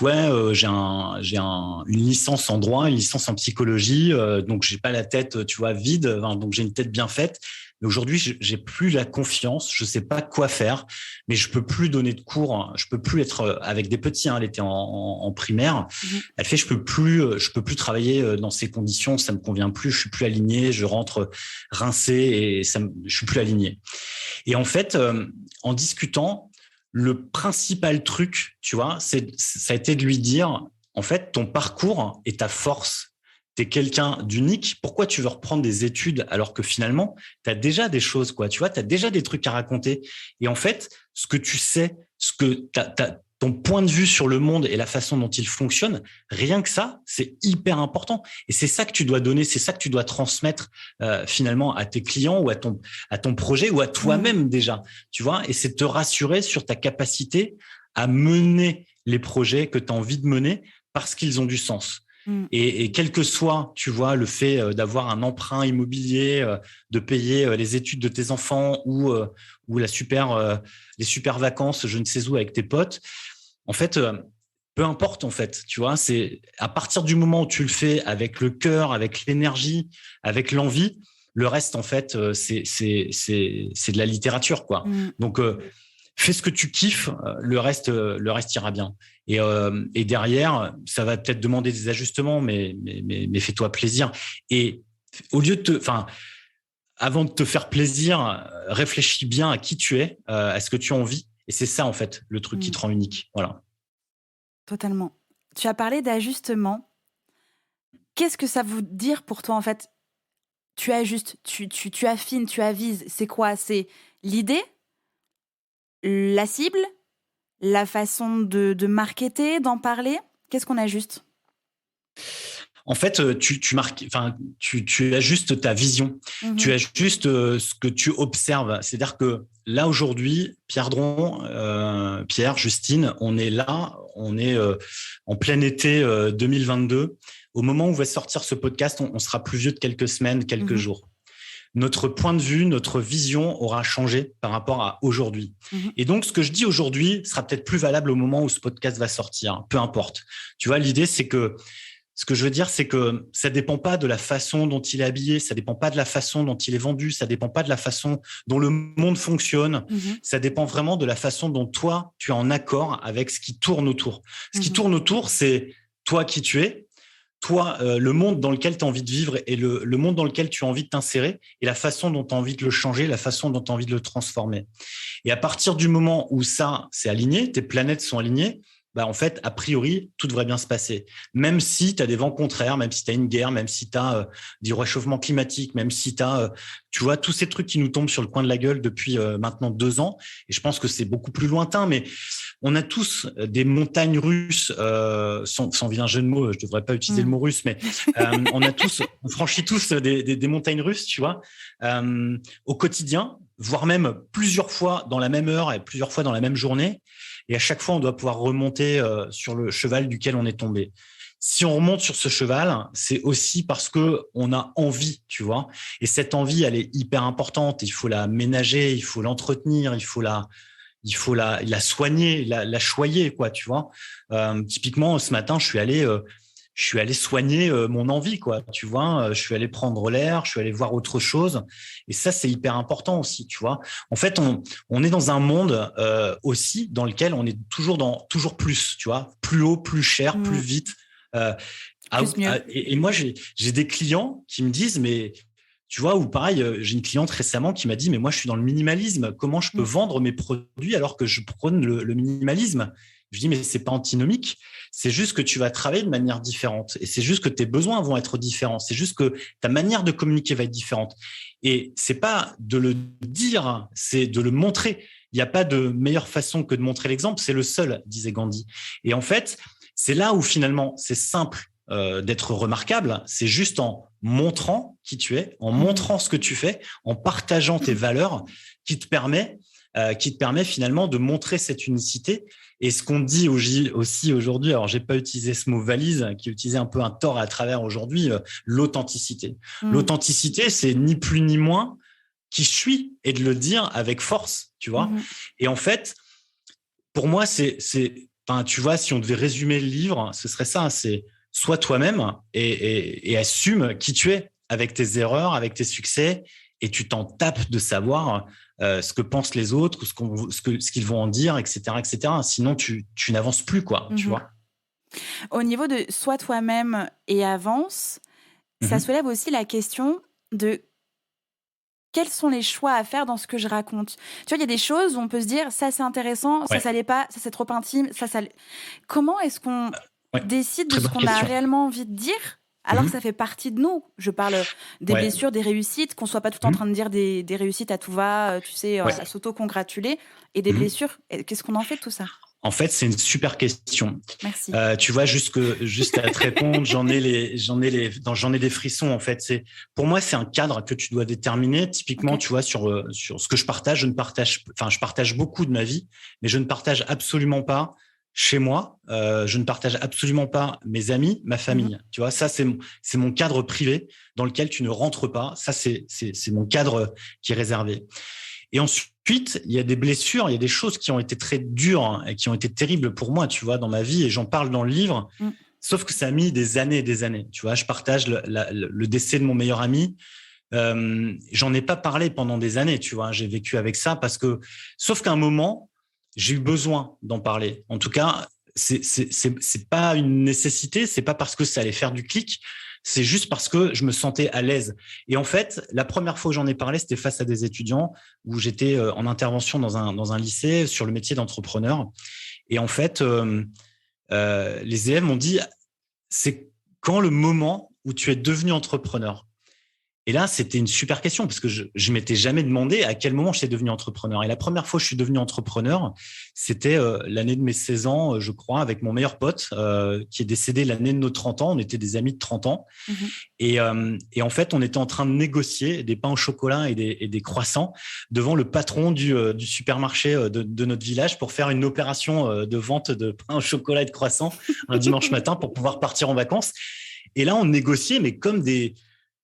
j'ai une licence en droit, une licence en psychologie, donc j'ai pas la tête, tu vois, vide, donc j'ai une tête bien faite. Mais aujourd'hui, j'ai plus la confiance, je sais pas quoi faire, mais je peux plus donner de cours, je peux plus être avec des petits. Elle était en primaire. Elle fait, je peux plus travailler dans ces conditions, ça me convient plus, je suis plus aligné, je rentre rincé et je suis plus aligné. Et en fait, en discutant, le principal truc, tu vois, ça a été de lui dire, en fait, ton parcours est ta force. Tu es quelqu'un d'unique. Pourquoi tu veux reprendre des études alors que finalement, tu as déjà des choses, quoi. Tu vois, tu as déjà des trucs à raconter. Et en fait, ce que tu sais, ton point de vue sur le monde et la façon dont il fonctionne, rien que ça, c'est hyper important. Et c'est ça que tu dois donner, c'est ça que tu dois transmettre finalement à tes clients ou à ton projet ou à toi-même déjà, tu vois. Et c'est te rassurer sur ta capacité à mener les projets que tu as envie de mener parce qu'ils ont du sens. Et quel que soit, tu vois, le fait d'avoir un emprunt immobilier, de payer les études de tes enfants ou les super vacances, je ne sais où, avec tes potes, en fait, peu importe, en fait, tu vois, c'est à partir du moment où tu le fais avec le cœur, avec l'énergie, avec l'envie, le reste, en fait, c'est de la littérature, quoi. Donc, fais ce que tu kiffes, le reste ira bien. Et derrière, ça va peut-être demander des ajustements, mais fais-toi plaisir. Et au lieu avant de te faire plaisir, réfléchis bien à qui tu es, à ce que tu as envie. Et c'est ça, en fait, le truc qui te rend unique. Voilà. Totalement. Tu as parlé d'ajustement. Qu'est-ce que ça veut dire pour toi, en fait ? Tu ajustes, tu affines, tu avises. C'est quoi ? C'est l'idée ? La cible, la façon de marketer, d'en parler, qu'est-ce qu'on ajuste ? En fait, tu ajustes ta vision, tu ajustes ce que tu observes. C'est-à-dire que là, aujourd'hui, Pierre, Justine, on est là, on est en plein été 2022. Au moment où va sortir ce podcast, on sera plus vieux de quelques semaines, quelques jours. notre point de vue, notre vision aura changé par rapport à aujourd'hui. Et donc, ce que je dis aujourd'hui sera peut-être plus valable au moment où ce podcast va sortir, peu importe. Tu vois, l'idée, c'est que ce que je veux dire, c'est que ça dépend pas de la façon dont il est habillé, ça dépend pas de la façon dont il est vendu, ça dépend pas de la façon dont le monde fonctionne. Ça dépend vraiment de la façon dont toi, tu es en accord avec ce qui tourne autour. Ce qui tourne autour, c'est toi qui tu es, toi, le monde dans lequel tu as envie de vivre et le monde dans lequel tu as envie de t'insérer et la façon dont tu as envie de le changer, la façon dont tu as envie de le transformer. Et à partir du moment où ça, c'est aligné, tes planètes sont alignées, bah en fait, a priori, tout devrait bien se passer. Même si tu as des vents contraires, même si tu as une guerre, même si tu as du réchauffement climatique, même si tu as, tu vois, tous ces trucs qui nous tombent sur le coin de la gueule depuis maintenant 2 ans. Et je pense que c'est beaucoup plus lointain, mais on a tous des montagnes russes, sans vilain jeu de mots, je devrais pas utiliser le mot russe, mais on franchit tous des montagnes russes, tu vois, au quotidien, voire même plusieurs fois dans la même heure et plusieurs fois dans la même journée. Et à chaque fois, on doit pouvoir remonter sur le cheval duquel on est tombé. Si on remonte sur ce cheval, c'est aussi parce que on a envie, tu vois. Et cette envie, elle est hyper importante. Il faut la ménager, il faut l'entretenir, il faut la soigner, la choyer, quoi, tu vois. Typiquement, ce matin, je suis allé soigner mon envie, quoi, tu vois. Je suis allé prendre l'air, je suis allé voir autre chose. Et ça, c'est hyper important aussi, tu vois. En fait, on est dans un monde aussi dans lequel on est toujours plus, tu vois. Plus haut, plus cher, plus vite. Plus mieux. Et moi, j'ai des clients qui me disent, mais tu vois, ou pareil, j'ai une cliente récemment qui m'a dit, mais moi, je suis dans le minimalisme. Comment je peux vendre mes produits alors que je prône le minimalisme? Je dis, mais c'est pas antinomique. C'est juste que tu vas travailler de manière différente. Et c'est juste que tes besoins vont être différents. C'est juste que ta manière de communiquer va être différente. Et c'est pas de le dire, c'est de le montrer. Il n'y a pas de meilleure façon que de montrer l'exemple. C'est le seul, disait Gandhi. Et en fait, c'est là où finalement, c'est simple d'être remarquable. C'est juste en montrant qui tu es, en montrant ce que tu fais, en partageant tes valeurs qui te permet finalement de montrer cette unicité. Et ce qu'on dit aussi aujourd'hui, alors j'ai pas utilisé ce mot valise, qui est utilisé un peu un tort à travers aujourd'hui, l'authenticité. L'authenticité, c'est ni plus ni moins qui je suis et de le dire avec force, tu vois. Et en fait, pour moi, enfin, tu vois, si on devait résumer le livre, ce serait ça, c'est sois toi-même et assume qui tu es avec tes erreurs, avec tes succès, et tu t'en tapes de savoir ce que pensent les autres, ce qu'ils vont en dire, etc., etc. Sinon, tu n'avances plus, quoi, tu vois. Au niveau de sois toi-même et avance, ça soulève aussi la question de quels sont les choix à faire dans ce que je raconte. Tu vois, il y a des choses où on peut se dire ça c'est intéressant, ça l'est pas, ça c'est trop intime, ça. Comment est-ce qu'on décide de ce qu'on a réellement envie de dire alors que ça fait partie de nous? Je parle des blessures, des réussites, qu'on soit pas tout en train de dire des réussites à tout va, tu sais, à s'auto-congratuler, et des blessures. Qu'est-ce qu'on en fait de tout ça? En fait, c'est une super question. Merci. Tu vois, juste à te répondre, j'en ai des frissons. En fait, pour moi, c'est un cadre que tu dois déterminer. Typiquement, tu vois, sur ce que je partage, je partage beaucoup de ma vie, mais je ne partage absolument pas chez moi. Je ne partage absolument pas mes amis, ma famille. Tu vois, ça, c'est mon cadre privé dans lequel tu ne rentres pas. Ça, c'est mon cadre qui est réservé. Et ensuite, il y a des blessures, il y a des choses qui ont été très dures et qui ont été terribles pour moi, tu vois, dans ma vie, et j'en parle dans le livre. Sauf que ça a mis des années et des années. Tu vois, je partage le décès de mon meilleur ami. J'en ai pas parlé pendant des années, tu vois. J'ai vécu avec ça sauf qu'à un moment, j'ai eu besoin d'en parler. En tout cas, c'est pas une nécessité, c'est pas parce que ça allait faire du clic. C'est juste parce que je me sentais à l'aise. Et en fait, la première fois où j'en ai parlé, c'était face à des étudiants où j'étais en intervention dans un lycée sur le métier d'entrepreneur. Et en fait, les élèves m'ont dit, c'est quand le moment où tu es devenu entrepreneur? Et là, c'était une super question parce que je m'étais jamais demandé à quel moment je suis devenu entrepreneur. Et la première fois que je suis devenu entrepreneur, c'était l'année de mes 16 ans, je crois, avec mon meilleur pote qui est décédé l'année de nos 30 ans. On était des amis de 30 ans. Et en fait, on était en train de négocier des pains au chocolat et des croissants devant le patron du supermarché de notre village pour faire une opération de vente de pains au chocolat et de croissants un dimanche matin pour pouvoir partir en vacances. Et là, on négociait, mais comme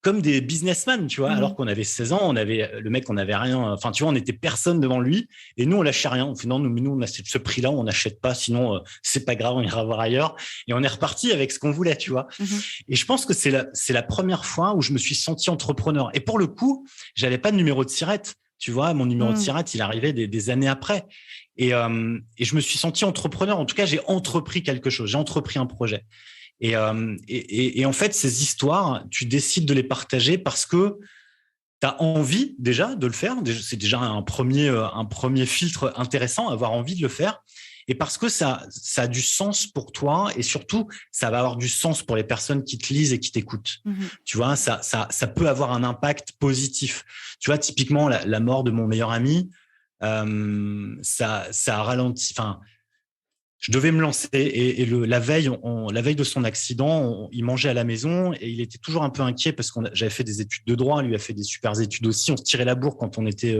comme des businessmen, tu vois, alors qu'on avait 16 ans, le mec, on n'avait rien. Enfin, tu vois, on n'était personne devant lui. Et nous, on lâchait rien. On fait, non, nous, on achète ce prix-là, on n'achète pas. Sinon, c'est pas grave, on ira voir ailleurs. Et on est reparti avec ce qu'on voulait, tu vois. Et je pense que c'est la première fois où je me suis senti entrepreneur. Et pour le coup, j'avais pas de numéro de SIRET. Tu vois, mon numéro de SIRET, il arrivait des années après. Et je me suis senti entrepreneur. En tout cas, j'ai entrepris quelque chose. J'ai entrepris un projet. Et en fait, ces histoires, tu décides de les partager parce que tu as envie déjà de le faire. C'est déjà un premier filtre intéressant, avoir envie de le faire. Et parce que ça a du sens pour toi et surtout, ça va avoir du sens pour les personnes qui te lisent et qui t'écoutent. Tu vois, ça peut avoir un impact positif. Tu vois, typiquement, la mort de mon meilleur ami, ça a ralenti. Enfin, je devais me lancer et la veille de son accident, il mangeait à la maison et il était toujours un peu inquiet parce que j'avais fait des études de droit, lui a fait des super études aussi. On se tirait la bourre quand on était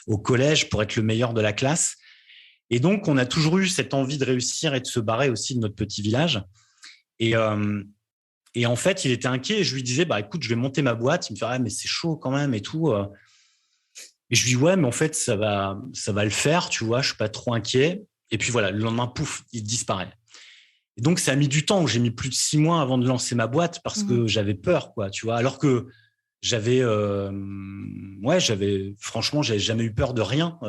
au collège pour être le meilleur de la classe. Et donc, on a toujours eu cette envie de réussir et de se barrer aussi de notre petit village. Et en fait, il était inquiet et je lui disais, bah écoute, je vais monter ma boîte. Il me fait, ah, mais c'est chaud quand même et tout. Et je lui dis, ouais, mais en fait, ça va le faire, tu vois, je suis pas trop inquiet. Et puis voilà, le lendemain, pouf, il disparaît. Et donc, ça a mis du temps. J'ai mis plus de 6 mois avant de lancer ma boîte parce que j'avais peur, quoi, tu vois. Alors que franchement, j'avais jamais eu peur de rien.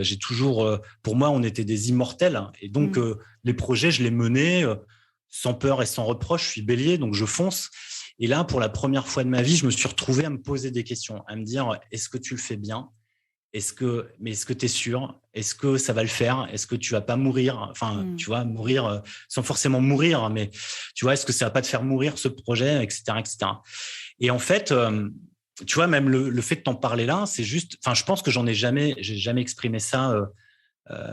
J'ai toujours, pour moi, on était des immortels. Et donc, les projets, je les menais sans peur et sans reproche. Je suis bélier, donc je fonce. Et là, pour la première fois de ma vie, je me suis retrouvé à me poser des questions, à me dire, est-ce que tu le fais bien ? Est-ce que tu es sûr ? Est-ce que ça va le faire ? Est-ce que tu vas pas mourir ? Enfin, tu vois, mourir sans forcément mourir, mais tu vois, est-ce que ça va pas te faire mourir ce projet, etc., etc. Et en fait, tu vois, même le fait de t'en parler là, c'est juste. Enfin, je pense que j'ai jamais exprimé ça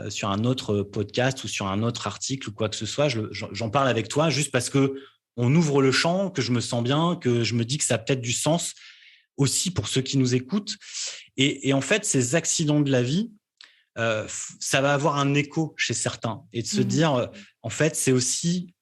sur un autre podcast ou sur un autre article ou quoi que ce soit. J'en parle avec toi juste parce que on ouvre le champ, que je me sens bien, que je me dis que ça a peut-être du sens aussi pour ceux qui nous écoutent. Et en fait, ces accidents de la vie, ça va avoir un écho chez certains. Et de se dire, en fait, c'est aussi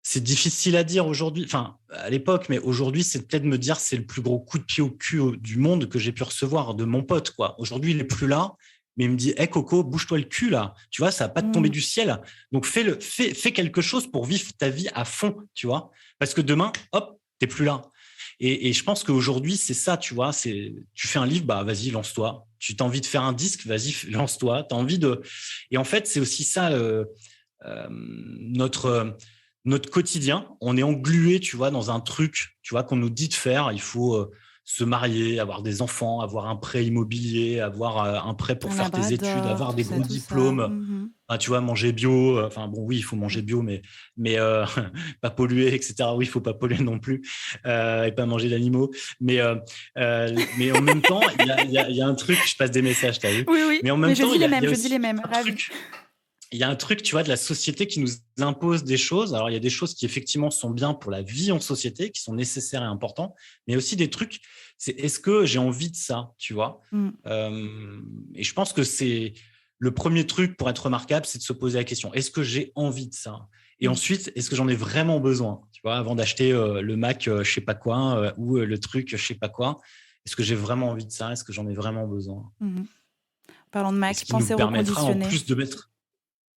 c'est difficile à dire aujourd'hui, enfin, à l'époque, mais aujourd'hui, c'est peut-être de me dire c'est le plus gros coup de pied au cul du monde que j'ai pu recevoir de mon pote, quoi. Aujourd'hui, il n'est plus là, mais il me dit, hey, Coco, bouge-toi le cul, là. Tu vois, ça va pas te tomber du ciel. Donc, fais quelque chose pour vivre ta vie à fond, tu vois. Parce que demain, hop, t'es plus là. Et je pense qu'aujourd'hui, c'est ça, tu vois, tu fais un livre, bah vas-y, lance-toi. Tu as envie de faire un disque, vas-y, lance-toi. T'as envie de... Et en fait, c'est aussi ça, notre quotidien. On est englué, tu vois, dans un truc, tu vois, qu'on nous dit de faire. Il faut se marier, avoir des enfants, avoir un prêt immobilier, avoir un prêt pour faire tes études, avoir des gros diplômes. Tu vois, manger bio. Enfin bon, oui, il faut manger bio, mais pas polluer, etc. Oui, il faut pas polluer non plus et pas manger d'animaux. Mais en même temps, il y a un truc. Je passe des messages, t'as vu ? Oui. Mais en même temps, je dis les mêmes. Il y a un truc, tu vois, de la société qui nous impose des choses. Alors, il y a des choses qui, effectivement, sont bien pour la vie en société, qui sont nécessaires et importantes, mais aussi des trucs, c'est est-ce que j'ai envie de ça, tu vois ? Et je pense que c'est le premier truc pour être remarquable, c'est de se poser la question, est-ce que j'ai envie de ça ? Et ensuite, est-ce que j'en ai vraiment besoin ? Tu vois, avant d'acheter le Mac, je sais pas quoi, ou le truc, je sais pas quoi, est-ce que j'ai vraiment envie de ça ? Est-ce que j'en ai vraiment besoin ? Parlons de Mac, pensez reconditionner. En plus de mettre...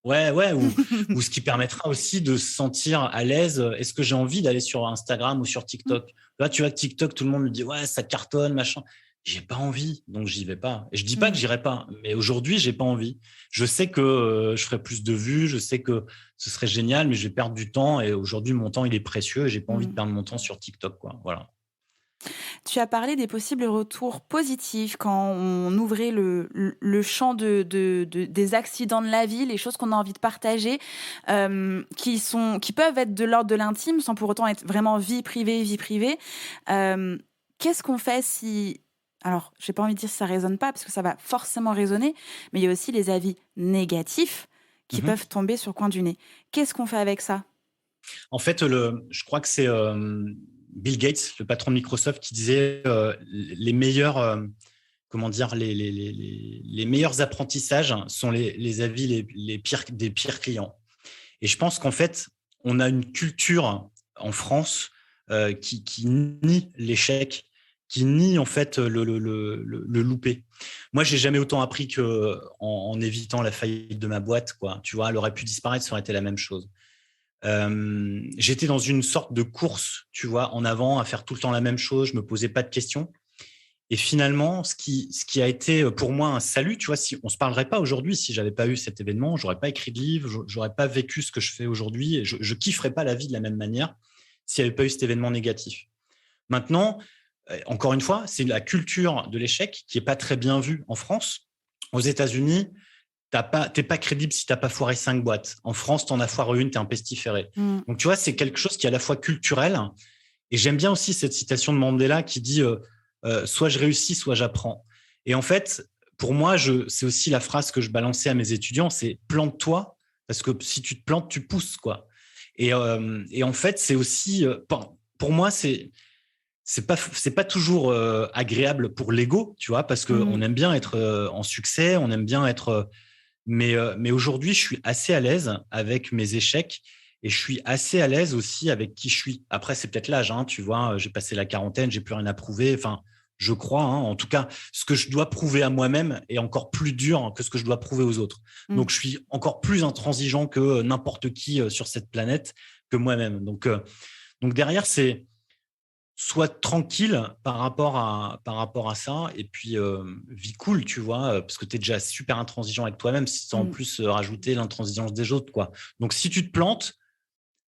Ouais, ou ce qui permettra aussi de se sentir à l'aise. Est-ce que j'ai envie d'aller sur Instagram ou sur TikTok ? Là, tu vois, TikTok, tout le monde me dit, ouais, ça cartonne, machin. J'ai pas envie, donc j'y vais pas. Et je dis pas que j'irai pas, mais aujourd'hui, j'ai pas envie. Je sais que je ferai plus de vues, je sais que ce serait génial, mais je vais perdre du temps. Et aujourd'hui, mon temps, il est précieux et j'ai pas envie de perdre mon temps sur TikTok, quoi. Voilà. Tu as parlé des possibles retours positifs quand on ouvrait le champ des accidents de la vie, les choses qu'on a envie de partager, qui peuvent être de l'ordre de l'intime sans pour autant être vraiment vie privée. Qu'est-ce qu'on fait si... Alors, je n'ai pas envie de dire si ça ne résonne pas, parce que ça va forcément résonner, mais il y a aussi les avis négatifs qui peuvent tomber sur le coin du nez. Qu'est-ce qu'on fait avec ça ? En fait, je crois que c'est... Bill Gates, le patron de Microsoft, qui disait les meilleurs, les meilleurs apprentissages sont les avis des pires clients. Et je pense qu'en fait, on a une culture en France qui nie l'échec, qui nie en fait le loupé. Moi, j'ai jamais autant appris en évitant la faillite de ma boîte, quoi. Tu vois, elle aurait pu disparaître, ça aurait été la même chose. J'étais dans une sorte de course, tu vois, en avant, à faire tout le temps la même chose. Je me posais pas de questions. Et finalement, ce qui a été pour moi un salut, tu vois, si on se parlerait pas aujourd'hui, si j'avais pas eu cet événement, j'aurais pas écrit de livre, j'aurais pas vécu ce que je fais aujourd'hui, et je kifferais pas la vie de la même manière s'il n'y avait pas eu cet événement négatif. Maintenant, encore une fois, c'est la culture de l'échec qui est pas très bien vue en France. Aux États-Unis, t'es pas crédible si t'as pas foiré 5 boîtes. En France, t'en as foiré une, t'es un pestiféré. Donc, tu vois, c'est quelque chose qui est à la fois culturel. Et j'aime bien aussi cette citation de Mandela qui dit soit je réussis, soit j'apprends. Et en fait, pour moi, c'est aussi la phrase que je balançais à mes étudiants, c'est plante-toi, parce que si tu te plantes, tu pousses, quoi. Et en fait, c'est aussi, pour moi, c'est pas toujours agréable pour l'ego, tu vois, parce qu'on aime bien être en succès, on aime bien être. Mais aujourd'hui, je suis assez à l'aise avec mes échecs et je suis assez à l'aise aussi avec qui je suis. Après, c'est peut-être l'âge, hein, tu vois, j'ai passé la quarantaine, j'ai plus rien à prouver. Enfin, je crois, hein, en tout cas, ce que je dois prouver à moi-même est encore plus dur que ce que je dois prouver aux autres. Donc, je suis encore plus intransigeant que n'importe qui sur cette planète que moi-même. Donc derrière, c'est sois tranquille par rapport à ça et puis vis cool, tu vois, parce que tu es déjà super intransigeant avec toi-même sans en plus rajouter l'intransigeance des autres, quoi. Donc, si tu te plantes,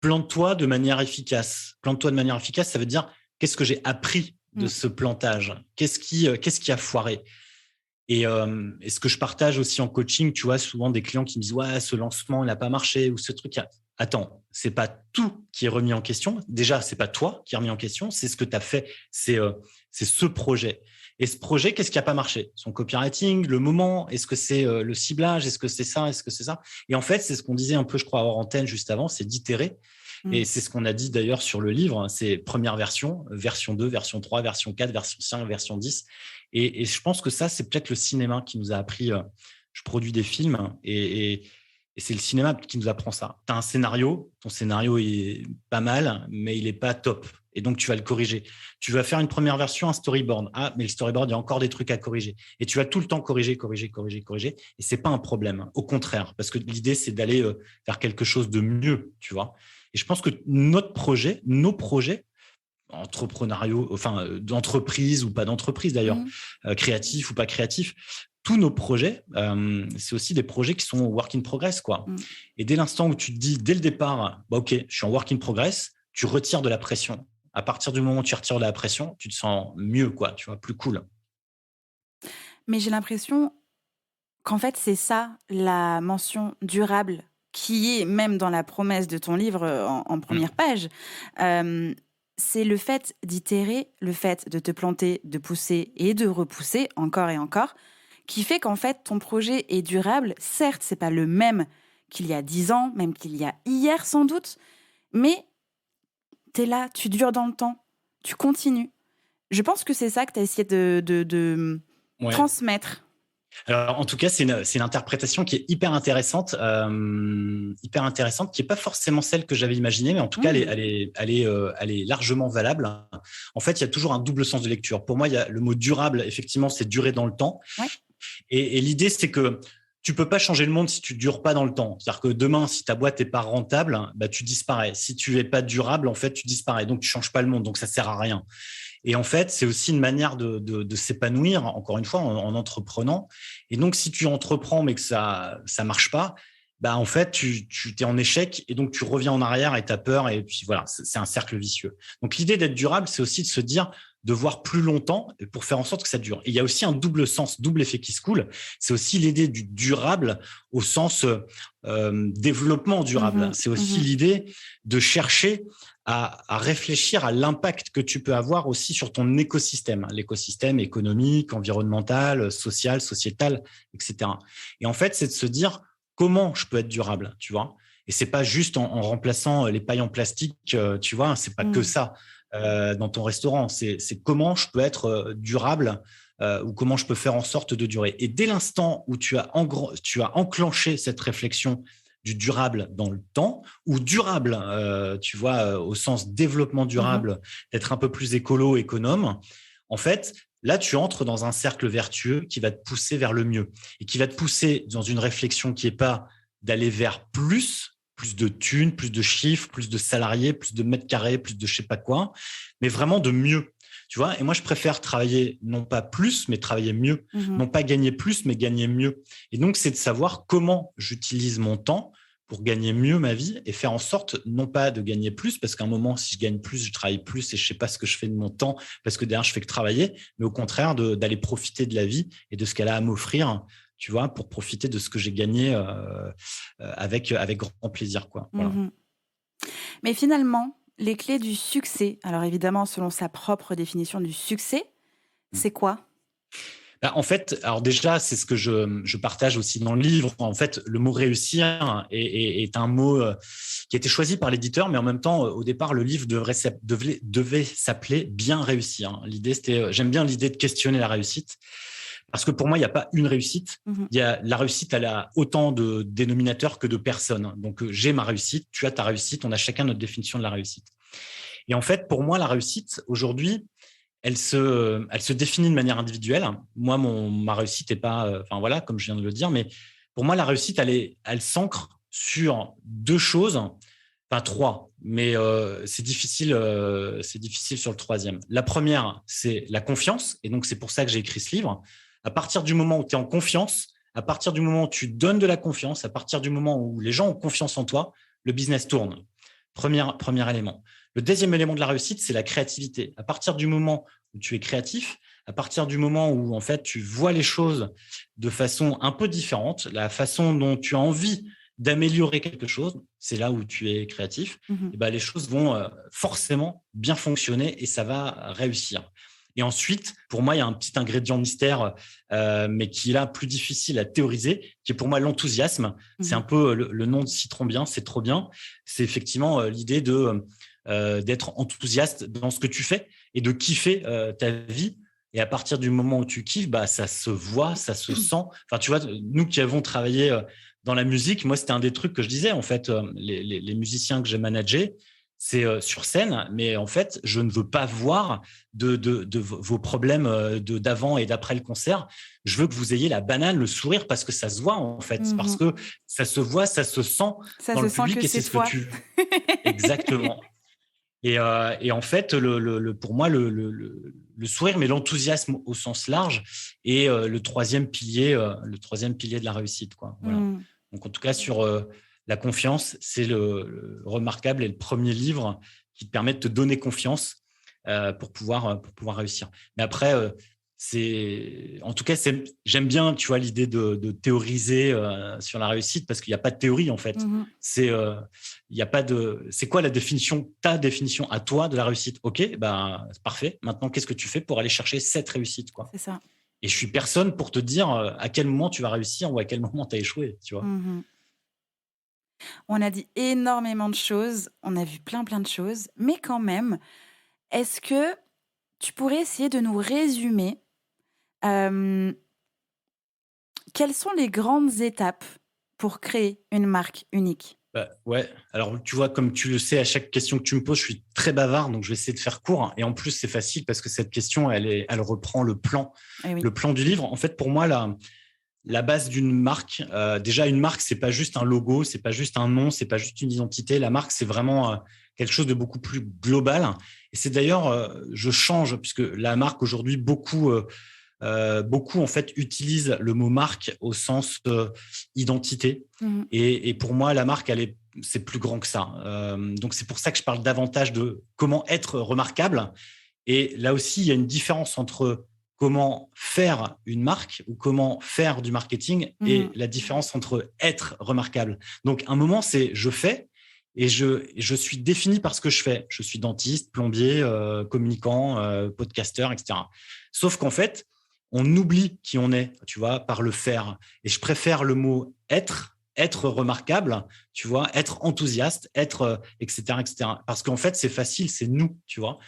plante-toi de manière efficace. Plante-toi de manière efficace, ça veut dire qu'est-ce que j'ai appris de ce plantage? Qu'est-ce qui a foiré? Et ce que je partage aussi en coaching, tu vois, souvent des clients qui me disent ouais, ce lancement il n'a pas marché ou ce truc. Attends, c'est pas tout qui est remis en question. Déjà, c'est pas toi qui est remis en question, c'est ce que tu as fait, c'est ce projet. Et ce projet, qu'est-ce qui a pas marché? Son copywriting, le moment, est-ce que c'est le ciblage, est-ce que c'est ça, est-ce que c'est ça? Et en fait, c'est ce qu'on disait un peu, je crois, hors antenne juste avant, c'est d'itérer. Et c'est ce qu'on a dit d'ailleurs sur le livre, c'est première version, version 2, version 3, version 4, version 5, version 10. Et je pense que ça, c'est peut-être le cinéma qui nous a appris. Je produis des films et c'est le cinéma qui nous apprend ça. Tu as un scénario, ton scénario est pas mal, mais il n'est pas top. Et donc, tu vas le corriger. Tu vas faire une première version, un storyboard. Ah, mais le storyboard, il y a encore des trucs à corriger. Et tu vas tout le temps corriger. Et ce n'est pas un problème. Au contraire, parce que l'idée, c'est d'aller vers quelque chose de mieux, tu vois. Et je pense que nos projets, entrepreneuriaux, enfin d'entreprise ou pas d'entreprise d'ailleurs, créatifs ou pas créatifs, tous nos projets, c'est aussi des projets qui sont work in progress, quoi. Et dès l'instant où tu te dis, dès le départ, bah, ok, je suis en work in progress, tu retires de la pression. À partir du moment où tu retires de la pression, tu te sens mieux, quoi, tu vois, plus cool. Mais j'ai l'impression qu'en fait, c'est ça, la mention durable, qui est même dans la promesse de ton livre en première page. C'est le fait d'itérer, le fait de te planter, de pousser et de repousser encore et encore, qui fait qu'en fait, ton projet est durable. Certes, c'est pas le même qu'il y a 10 ans, même qu'il y a hier sans doute, mais t'es là, tu dures dans le temps, tu continues. Je pense que c'est ça que tu as essayé de transmettre. Alors, en tout cas, c'est une interprétation qui est hyper intéressante, qui n'est pas forcément celle que j'avais imaginée, mais en tout cas, elle est largement valable. En fait, il y a toujours un double sens de lecture. Pour moi, il y a le mot durable, effectivement, c'est durer dans le temps. Ouais. Et l'idée, c'est que tu peux pas changer le monde si tu dures pas dans le temps. C'est-à-dire que demain, si ta boîte est pas rentable, bah, tu disparais. Si tu es pas durable, en fait, tu disparais. Donc, tu changes pas le monde. Donc, ça sert à rien. Et en fait, c'est aussi une manière de s'épanouir, encore une fois, en entreprenant. Et donc, si tu entreprends mais que ça marche pas, bah en fait, tu t'es en échec et donc tu reviens en arrière et tu as peur. Et puis voilà, c'est un cercle vicieux. Donc, l'idée d'être durable, c'est aussi de se dire de voir plus longtemps pour faire en sorte que ça dure. Et il y a aussi un double sens, double effet qui se coule. C'est aussi l'idée du durable au sens développement durable. C'est aussi l'idée de chercher à réfléchir à l'impact que tu peux avoir aussi sur ton écosystème, l'écosystème économique, environnemental, social, sociétal, etc. Et en fait, c'est de se dire comment je peux être durable, tu vois. Et c'est pas juste en remplaçant les pailles en plastique, tu vois, c'est pas que ça dans ton restaurant. C'est comment je peux être durable ou comment je peux faire en sorte de durer. Et dès l'instant où tu as enclenché cette réflexion du durable dans le temps ou durable, tu vois, au sens développement durable, d'être un peu plus écolo, économe, en fait, là, tu entres dans un cercle vertueux qui va te pousser vers le mieux et qui va te pousser dans une réflexion qui n'est pas d'aller vers plus de thunes, plus de chiffres, plus de salariés, plus de mètres carrés, plus de je sais pas quoi, mais vraiment de mieux. Tu vois, et moi, je préfère travailler non pas plus, mais travailler mieux. Non pas gagner plus, mais gagner mieux. Et donc, c'est de savoir comment j'utilise mon temps pour gagner mieux ma vie et faire en sorte, non pas de gagner plus, parce qu'à un moment, si je gagne plus, je travaille plus et je sais pas ce que je fais de mon temps, parce que derrière, je fais que travailler, mais au contraire, d'aller profiter de la vie et de ce qu'elle a à m'offrir, tu vois, pour profiter de ce que j'ai gagné avec grand plaisir, quoi. Voilà. Mais finalement, les clés du succès, alors évidemment, selon sa propre définition du succès, c'est quoi ? En fait, alors déjà, c'est ce que je partage aussi dans le livre. En fait, le mot réussir est un mot qui a été choisi par l'éditeur, mais en même temps, au départ, le livre devait s'appeler Bien réussir. L'idée, c'était, j'aime bien l'idée de questionner la réussite, parce que pour moi, il n'y a pas une réussite. Il y a la réussite, elle a autant de dénominateurs que de personnes. Donc, j'ai ma réussite, tu as ta réussite, on a chacun notre définition de la réussite. Et en fait, pour moi, la réussite, aujourd'hui, elle se définit de manière individuelle. Moi, ma réussite n'est pas, enfin voilà, comme je viens de le dire, mais pour moi, la réussite, elle s'ancre sur deux choses, enfin trois, mais c'est difficile sur le troisième. La première, c'est la confiance, et donc c'est pour ça que j'ai écrit ce livre. À partir du moment où tu es en confiance, à partir du moment où tu donnes de la confiance, à partir du moment où les gens ont confiance en toi, le business tourne. Premier élément. Le deuxième élément de la réussite, c'est la créativité. À partir du moment où tu es créatif, à partir du moment où en fait tu vois les choses de façon un peu différente, la façon dont tu as envie d'améliorer quelque chose, c'est là où tu es créatif. Et ben, les choses vont forcément bien fonctionner et ça va réussir. Et ensuite, pour moi, il y a un petit ingrédient mystère, mais qui est là plus difficile à théoriser, qui est pour moi l'enthousiasme. C'est un peu le nom de Citron bien, c'est trop bien. C'est effectivement l'idée d'être enthousiaste dans ce que tu fais et de kiffer ta vie. Et à partir du moment où tu kiffes, bah, ça se voit, ça se sent. Enfin, tu vois, nous qui avons travaillé dans la musique, moi, c'était un des trucs que je disais, en fait, les musiciens que j'ai managés, c'est sur scène, mais en fait, je ne veux pas voir de vos problèmes d'avant et d'après le concert. Je veux que vous ayez la banane, le sourire, parce que ça se voit, en fait, parce que ça se voit, ça se sent ça dans se le sent public que et c'est ce que tu... Exactement. Et en fait, pour moi, le sourire, mais l'enthousiasme au sens large est le troisième pilier de la réussite, quoi. Voilà. Donc, en tout cas, sur la confiance, c'est le remarquable et le premier livre qui te permet de te donner confiance pour pouvoir réussir. Mais après, en tout cas, j'aime bien, tu vois, l'idée de théoriser sur la réussite parce qu'il n'y a pas de théorie, en fait. Il y a pas c'est quoi ta définition à toi de la réussite? Ok, bah, c'est parfait. Maintenant, qu'est-ce que tu fais pour aller chercher cette réussite, quoi? C'est ça. Et je suis personne pour te dire à quel moment tu vas réussir ou à quel moment tu as échoué, tu vois. On a dit énormément de choses, on a vu plein de choses, mais quand même, est-ce que tu pourrais essayer de nous résumer quelles sont les grandes étapes pour créer une marque unique? Bah, ouais, alors tu vois, comme tu le sais, à chaque question que tu me poses, je suis très bavard, donc je vais essayer de faire court. Et en plus, c'est facile parce que cette question, elle reprend le plan du livre. En fait, pour moi, la base d'une marque, déjà une marque, c'est pas juste un logo, c'est pas juste un nom, c'est pas juste une identité. La marque, c'est vraiment quelque chose de beaucoup plus global. Et c'est d'ailleurs, je change puisque la marque aujourd'hui, beaucoup en fait utilisent le mot marque au sens identité. Et pour moi, la marque, c'est plus grand que ça. Donc c'est pour ça que je parle davantage de comment être remarquable. Et là aussi, il y a une différence entre comment faire une marque ou comment faire du marketing et la différence entre être remarquable. Donc, un moment, c'est je fais et je suis défini par ce que je fais. Je suis dentiste, plombier, communicant, podcasteur, etc. Sauf qu'en fait, on oublie qui on est, tu vois, par le faire. Et je préfère le mot être remarquable, tu vois, être enthousiaste, être, etc., etc. Parce qu'en fait, c'est facile, c'est nous, tu vois.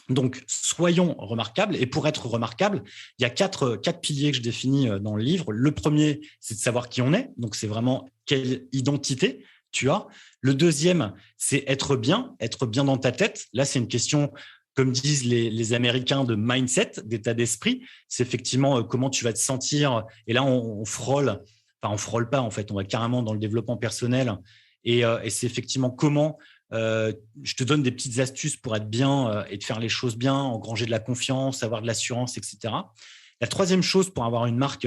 Donc, soyons remarquables. Et pour être remarquable, il y a quatre piliers que je définis dans le livre. Le premier, c'est de savoir qui on est. Donc, c'est vraiment quelle identité tu as. Le deuxième, c'est être bien dans ta tête. Là, c'est une question, comme disent les Américains, de mindset, d'état d'esprit. C'est effectivement comment tu vas te sentir. Et là, on frôle, enfin, on frôle pas, en fait. On va carrément dans le développement personnel. Et c'est effectivement comment je te donne des petites astuces pour être bien et de faire les choses bien, engranger de la confiance, avoir de l'assurance, etc. La troisième chose pour avoir une marque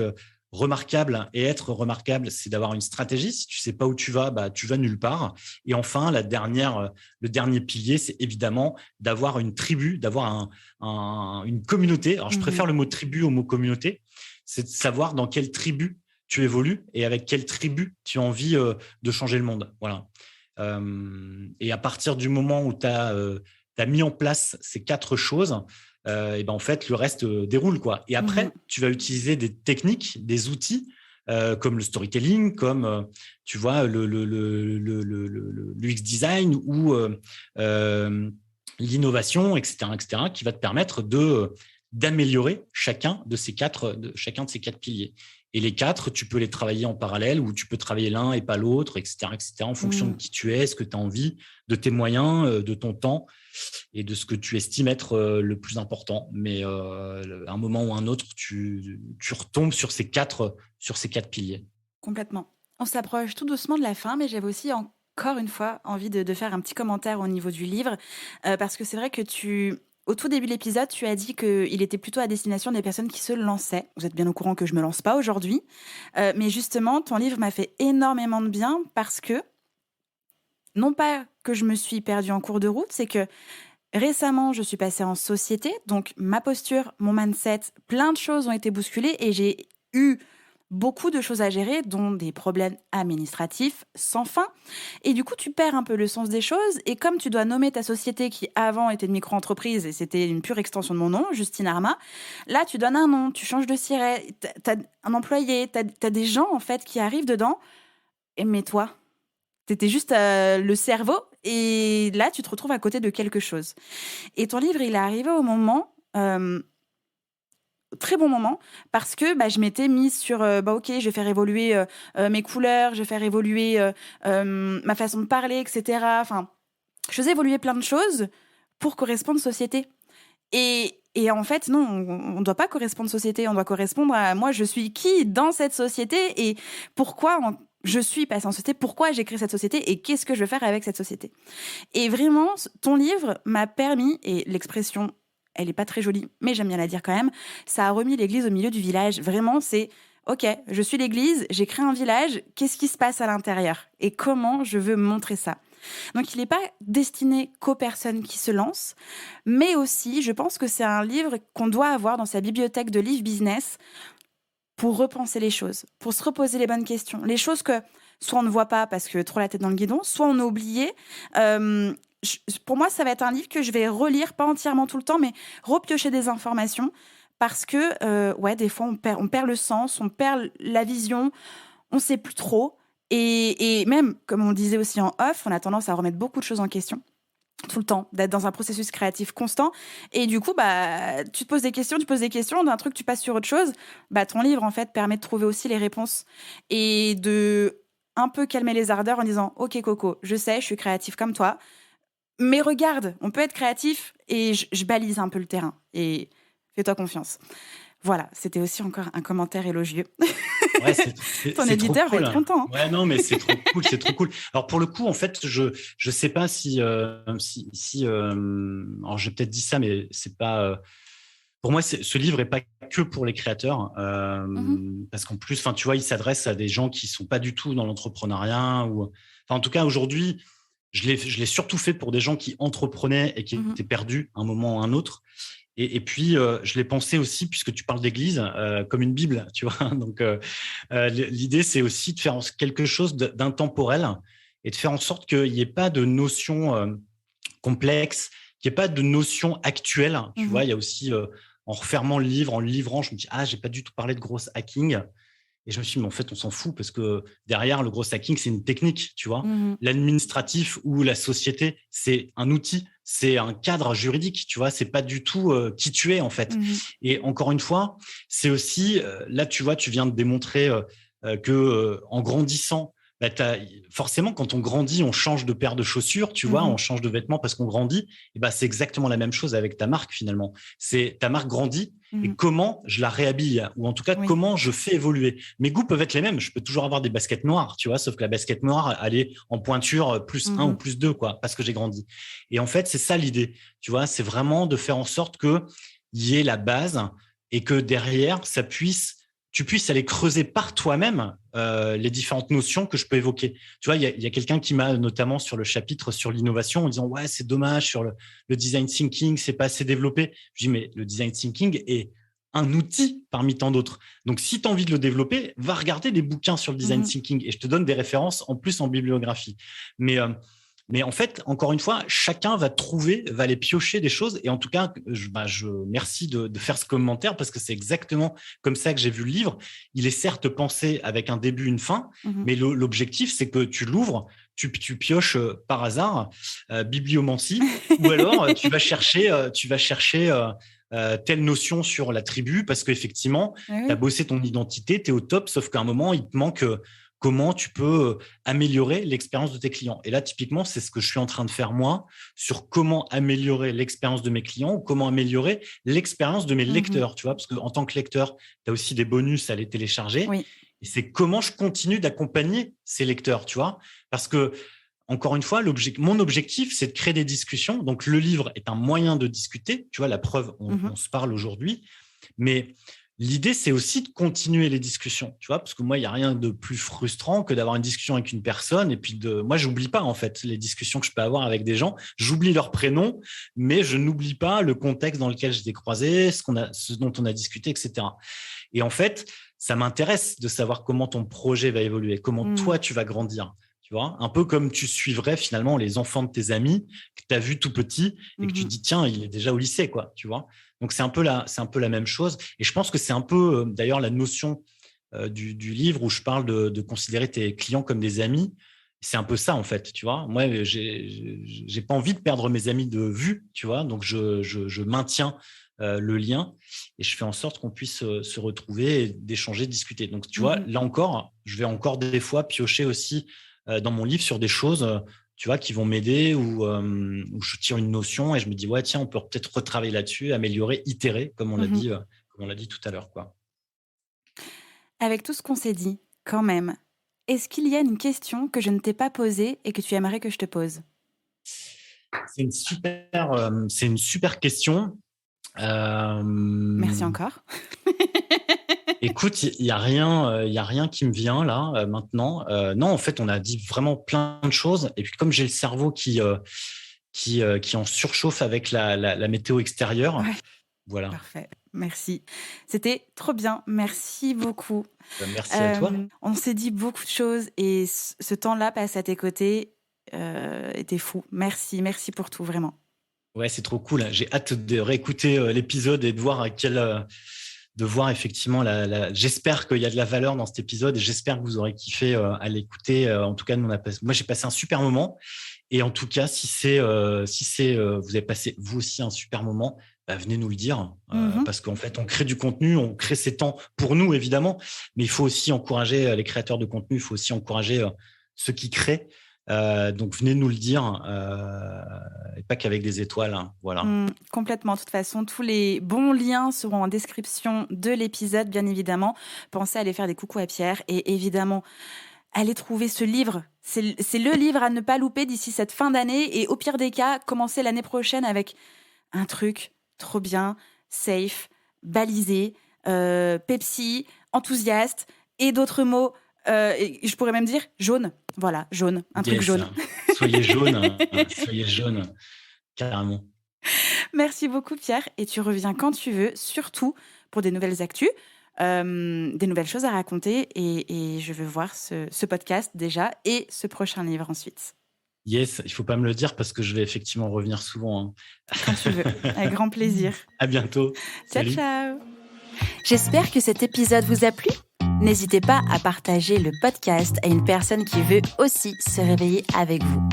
remarquable et être remarquable, c'est d'avoir une stratégie. Si tu sais pas où tu vas, tu vas nulle part. Et enfin, le dernier pilier, c'est évidemment d'avoir une tribu, d'avoir une communauté. Alors, je préfère le mot tribu au mot communauté. C'est de savoir dans quelle tribu tu évolues et avec quelle tribu tu as envie de changer le monde. Voilà. Et à partir du moment où tu as mis en place ces quatre choses, et en fait, le reste déroule, quoi. Et après, tu vas utiliser des techniques, des outils comme le storytelling, comme tu vois l'UX design ou l'innovation, etc., qui va te permettre d'améliorer chacun de ces quatre piliers. Et les quatre, tu peux les travailler en parallèle ou tu peux travailler l'un et pas l'autre, etc., en fonction de qui tu es, ce que tu as envie, de tes moyens, de ton temps et de ce que tu estimes être le plus important. Mais à un moment ou un autre, tu retombes sur ces quatre piliers. Complètement. On s'approche tout doucement de la fin, mais j'avais aussi encore une fois envie de faire un petit commentaire au niveau du livre, parce que c'est vrai que au tout début de l'épisode, tu as dit qu'il était plutôt à destination des personnes qui se lançaient. Vous êtes bien au courant que je ne me lance pas aujourd'hui. Mais justement, ton livre m'a fait énormément de bien parce que, non pas que je me suis perdue en cours de route, c'est que récemment, je suis passée en société. Donc, ma posture, mon mindset, plein de choses ont été bousculées et j'ai eu beaucoup de choses à gérer, dont des problèmes administratifs sans fin. Et du coup, tu perds un peu le sens des choses. Et comme tu dois nommer ta société qui avant était une micro-entreprise et c'était une pure extension de mon nom, Justine Arma, là, tu donnes un nom, tu changes de siret, t'as un employé, t'as des gens en fait qui arrivent dedans. Mais toi, t'étais juste le cerveau et là, tu te retrouves à côté de quelque chose. Et ton livre, il est arrivé au moment... très bon moment parce que je m'étais mise sur ok, je vais faire évoluer mes couleurs, je vais faire évoluer ma façon de parler, etc. Enfin, je faisais évoluer plein de choses pour correspondre société. Et en fait, non, on ne doit pas correspondre société, on doit correspondre à moi, je suis qui dans cette société et pourquoi je suis passée en société, pourquoi j'ai créé cette société et qu'est-ce que je veux faire avec cette société. Et vraiment, ton livre m'a permis, et l'expression elle n'est pas très jolie, mais j'aime bien la dire quand même, ça a remis l'église au milieu du village. Vraiment, c'est, ok, je suis l'église, j'ai créé un village, qu'est-ce qui se passe à l'intérieur et comment je veux montrer ça. Donc, il n'est pas destiné qu'aux personnes qui se lancent, mais aussi, je pense que c'est un livre qu'on doit avoir dans sa bibliothèque de livres business pour repenser les choses, pour se reposer les bonnes questions. Les choses que soit on ne voit pas parce que trop la tête dans le guidon, soit on a oublié. Pour moi, ça va être un livre que je vais relire, pas entièrement tout le temps, mais repiocher des informations parce que, des fois, on perd le sens, on perd la vision, on ne sait plus trop. Et même, comme on disait aussi en off, on a tendance à remettre beaucoup de choses en question tout le temps, d'être dans un processus créatif constant. Et du coup, tu te poses des questions, d'un truc, tu passes sur autre chose. Ton livre, en fait, permet de trouver aussi les réponses et de un peu calmer les ardeurs en disant « Ok, Coco, je sais, je suis créatif comme toi. » Mais regarde, on peut être créatif et je balise un peu le terrain. Et fais-toi confiance. Voilà, c'était aussi encore un commentaire élogieux. Ouais, ton éditeur cool, va être content. Ouais, non, mais c'est trop cool, c'est trop cool. Alors pour le coup, en fait, je sais pas si alors j'ai peut-être dit ça, mais c'est pas. Pour moi, ce livre est pas que pour les créateurs, parce qu'en plus, tu vois, il s'adresse à des gens qui sont pas du tout dans l'entrepreneuriat ou, en tout cas aujourd'hui. Je l'ai surtout fait pour des gens qui entreprenaient et qui étaient perdus à un moment ou à un autre. Et puis, je l'ai pensé aussi, puisque tu parles d'église, comme une Bible, tu vois. Donc, l'idée, c'est aussi de faire quelque chose d'intemporel et de faire en sorte qu'il n'y ait pas de notion complexe, qu'il n'y ait pas de notion actuelle. Tu vois, il y a aussi, en refermant le livre, en le livrant, je me dis, j'ai pas du tout parlé de gros hacking. Et je me suis dit, mais en fait, on s'en fout parce que derrière, le gros hacking, c'est une technique, tu vois. Mhm. L'administratif ou la société, c'est un outil, c'est un cadre juridique, tu vois. C'est pas du tout qui tu es, en fait. Mhm. Et encore une fois, c'est aussi, là, tu vois, tu viens de démontrer que en grandissant, bah, forcément, quand on grandit, on change de paire de chaussures, tu vois, on change de vêtements parce qu'on grandit. Et bah, c'est exactement la même chose avec ta marque, finalement. C'est ta marque grandit et comment je la réhabille, ou en tout cas, comment je fais évoluer. Mes goûts peuvent être les mêmes. Je peux toujours avoir des baskets noires, tu vois, sauf que la basket noire, elle est en pointure plus 1 ou plus 2, quoi, parce que j'ai grandi. Et en fait, c'est ça l'idée, tu vois, c'est vraiment de faire en sorte qu'il y ait la base et que derrière, tu puisses aller creuser par toi-même les différentes notions que je peux évoquer. Tu vois, il y a quelqu'un qui m'a, notamment sur le chapitre sur l'innovation, en disant « Ouais, c'est dommage, sur le design thinking, c'est pas assez développé. » Je dis « Mais le design thinking est un outil parmi tant d'autres. Donc, si tu as envie de le développer, va regarder des bouquins sur le design thinking et je te donne des références en plus en bibliographie. » Mais en fait, encore une fois, chacun va aller piocher des choses. Et en tout cas, je merci de faire ce commentaire parce que c'est exactement comme ça que j'ai vu le livre. Il est certes pensé avec un début, une fin, mais l'objectif, c'est que tu l'ouvres, tu pioches par hasard bibliomancie, ou alors tu vas chercher telle notion sur la tribu parce qu'effectivement, tu as bossé ton identité, tu es au top, sauf qu'à un moment, il te manque comment tu peux améliorer l'expérience de tes clients. Et là, typiquement, c'est ce que je suis en train de faire moi sur comment améliorer l'expérience de mes clients ou comment améliorer l'expérience de mes lecteurs, tu vois, parce qu'en tant que lecteur, tu as aussi des bonus à les télécharger. Oui. Et c'est comment je continue d'accompagner ces lecteurs, tu vois, parce que encore une fois, mon objectif, c'est de créer des discussions. Donc, le livre est un moyen de discuter. Tu vois, la preuve, on se parle aujourd'hui. Mais l'idée, c'est aussi de continuer les discussions, tu vois, parce que moi, il n'y a rien de plus frustrant que d'avoir une discussion avec une personne. Et puis, moi, je n'oublie pas, en fait, les discussions que je peux avoir avec des gens. J'oublie leur prénom, mais je n'oublie pas le contexte dans lequel je les ai croisés, ce dont on a discuté, etc. Et en fait, ça m'intéresse de savoir comment ton projet va évoluer, comment toi, tu vas grandir. Tu vois, un peu comme tu suivrais finalement les enfants de tes amis que tu as vus tout petit et que tu te dis, tiens, il est déjà au lycée, quoi, tu vois. Donc, c'est un peu la même chose. Et je pense que c'est un peu, d'ailleurs, la notion du livre où je parle de considérer tes clients comme des amis. C'est un peu ça, en fait, tu vois. Moi, j'ai pas envie de perdre mes amis de vue, tu vois. Donc, je maintiens le lien et je fais en sorte qu'on puisse se retrouver, et d'échanger, de discuter. Donc, tu vois, là encore, je vais encore des fois piocher aussi dans mon livre sur des choses tu vois, qui vont m'aider ou où je tire une notion et je me dis, ouais, tiens, on peut peut-être retravailler là-dessus, améliorer, itérer, comme on l'a dit tout à l'heure, quoi. Avec tout ce qu'on s'est dit, quand même, est-ce qu'il y a une question que je ne t'ai pas posée et que tu aimerais que je te pose ? C'est une super question. Merci encore. Écoute, il y a rien qui me vient là maintenant. Non, en fait, on a dit vraiment plein de choses. Et puis, comme j'ai le cerveau qui en surchauffe avec la météo extérieure, voilà. Parfait. Merci. C'était trop bien. Merci beaucoup. Merci à toi. On s'est dit beaucoup de choses et ce temps-là passé à tes côtés était fou. Merci pour tout, vraiment. Ouais, c'est trop cool. J'ai hâte de réécouter l'épisode et de voir effectivement j'espère qu'il y a de la valeur dans cet épisode et j'espère que vous aurez kiffé à l'écouter. En tout cas, moi, j'ai passé un super moment. Et en tout cas, si vous avez passé vous aussi un super moment, venez nous le dire parce qu'en fait, on crée du contenu, on crée ces temps pour nous, évidemment, mais il faut aussi encourager les créateurs de contenu, il faut aussi encourager ceux qui créent. Donc, venez nous le dire et pas qu'avec des étoiles. Hein, voilà. Complètement. De toute façon, tous les bons liens seront en description de l'épisode, bien évidemment. Pensez à aller faire des coucous à Pierre et évidemment, allez trouver ce livre. C'est le livre à ne pas louper d'ici cette fin d'année et au pire des cas, commencer l'année prochaine avec un truc trop bien, safe, balisé, Pepsi, enthousiaste et d'autres mots. Et je pourrais même dire jaune. Voilà, jaune, un truc jaune. Soyez jaune, carrément. Merci beaucoup Pierre et tu reviens quand tu veux, surtout pour des nouvelles actus, des nouvelles choses à raconter et je veux voir ce podcast déjà et ce prochain livre ensuite. Yes, il faut pas me le dire parce que je vais effectivement revenir souvent. Hein. Quand tu veux, avec grand plaisir. À bientôt. Ciao, ciao. J'espère que cet épisode vous a plu. N'hésitez pas à partager le podcast à une personne qui veut aussi se réveiller avec vous.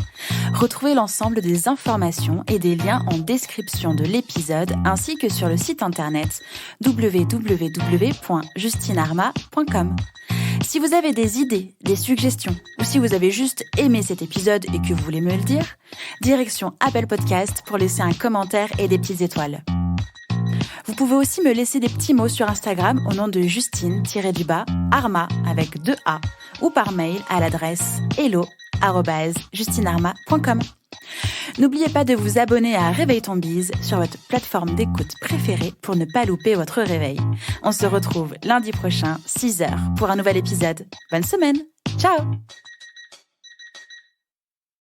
Retrouvez l'ensemble des informations et des liens en description de l'épisode ainsi que sur le site internet www.justinarma.com. Si vous avez des idées, des suggestions ou si vous avez juste aimé cet épisode et que vous voulez me le dire, direction Apple Podcast pour laisser un commentaire et des petites étoiles. Vous pouvez aussi me laisser des petits mots sur Instagram au nom de Justine-Arma avec 2 A ou par mail à l'adresse hello@justinarma.com. N'oubliez pas de vous abonner à Réveille ton bise sur votre plateforme d'écoute préférée pour ne pas louper votre réveil. On se retrouve lundi prochain, 6h, pour un nouvel épisode. Bonne semaine. Ciao!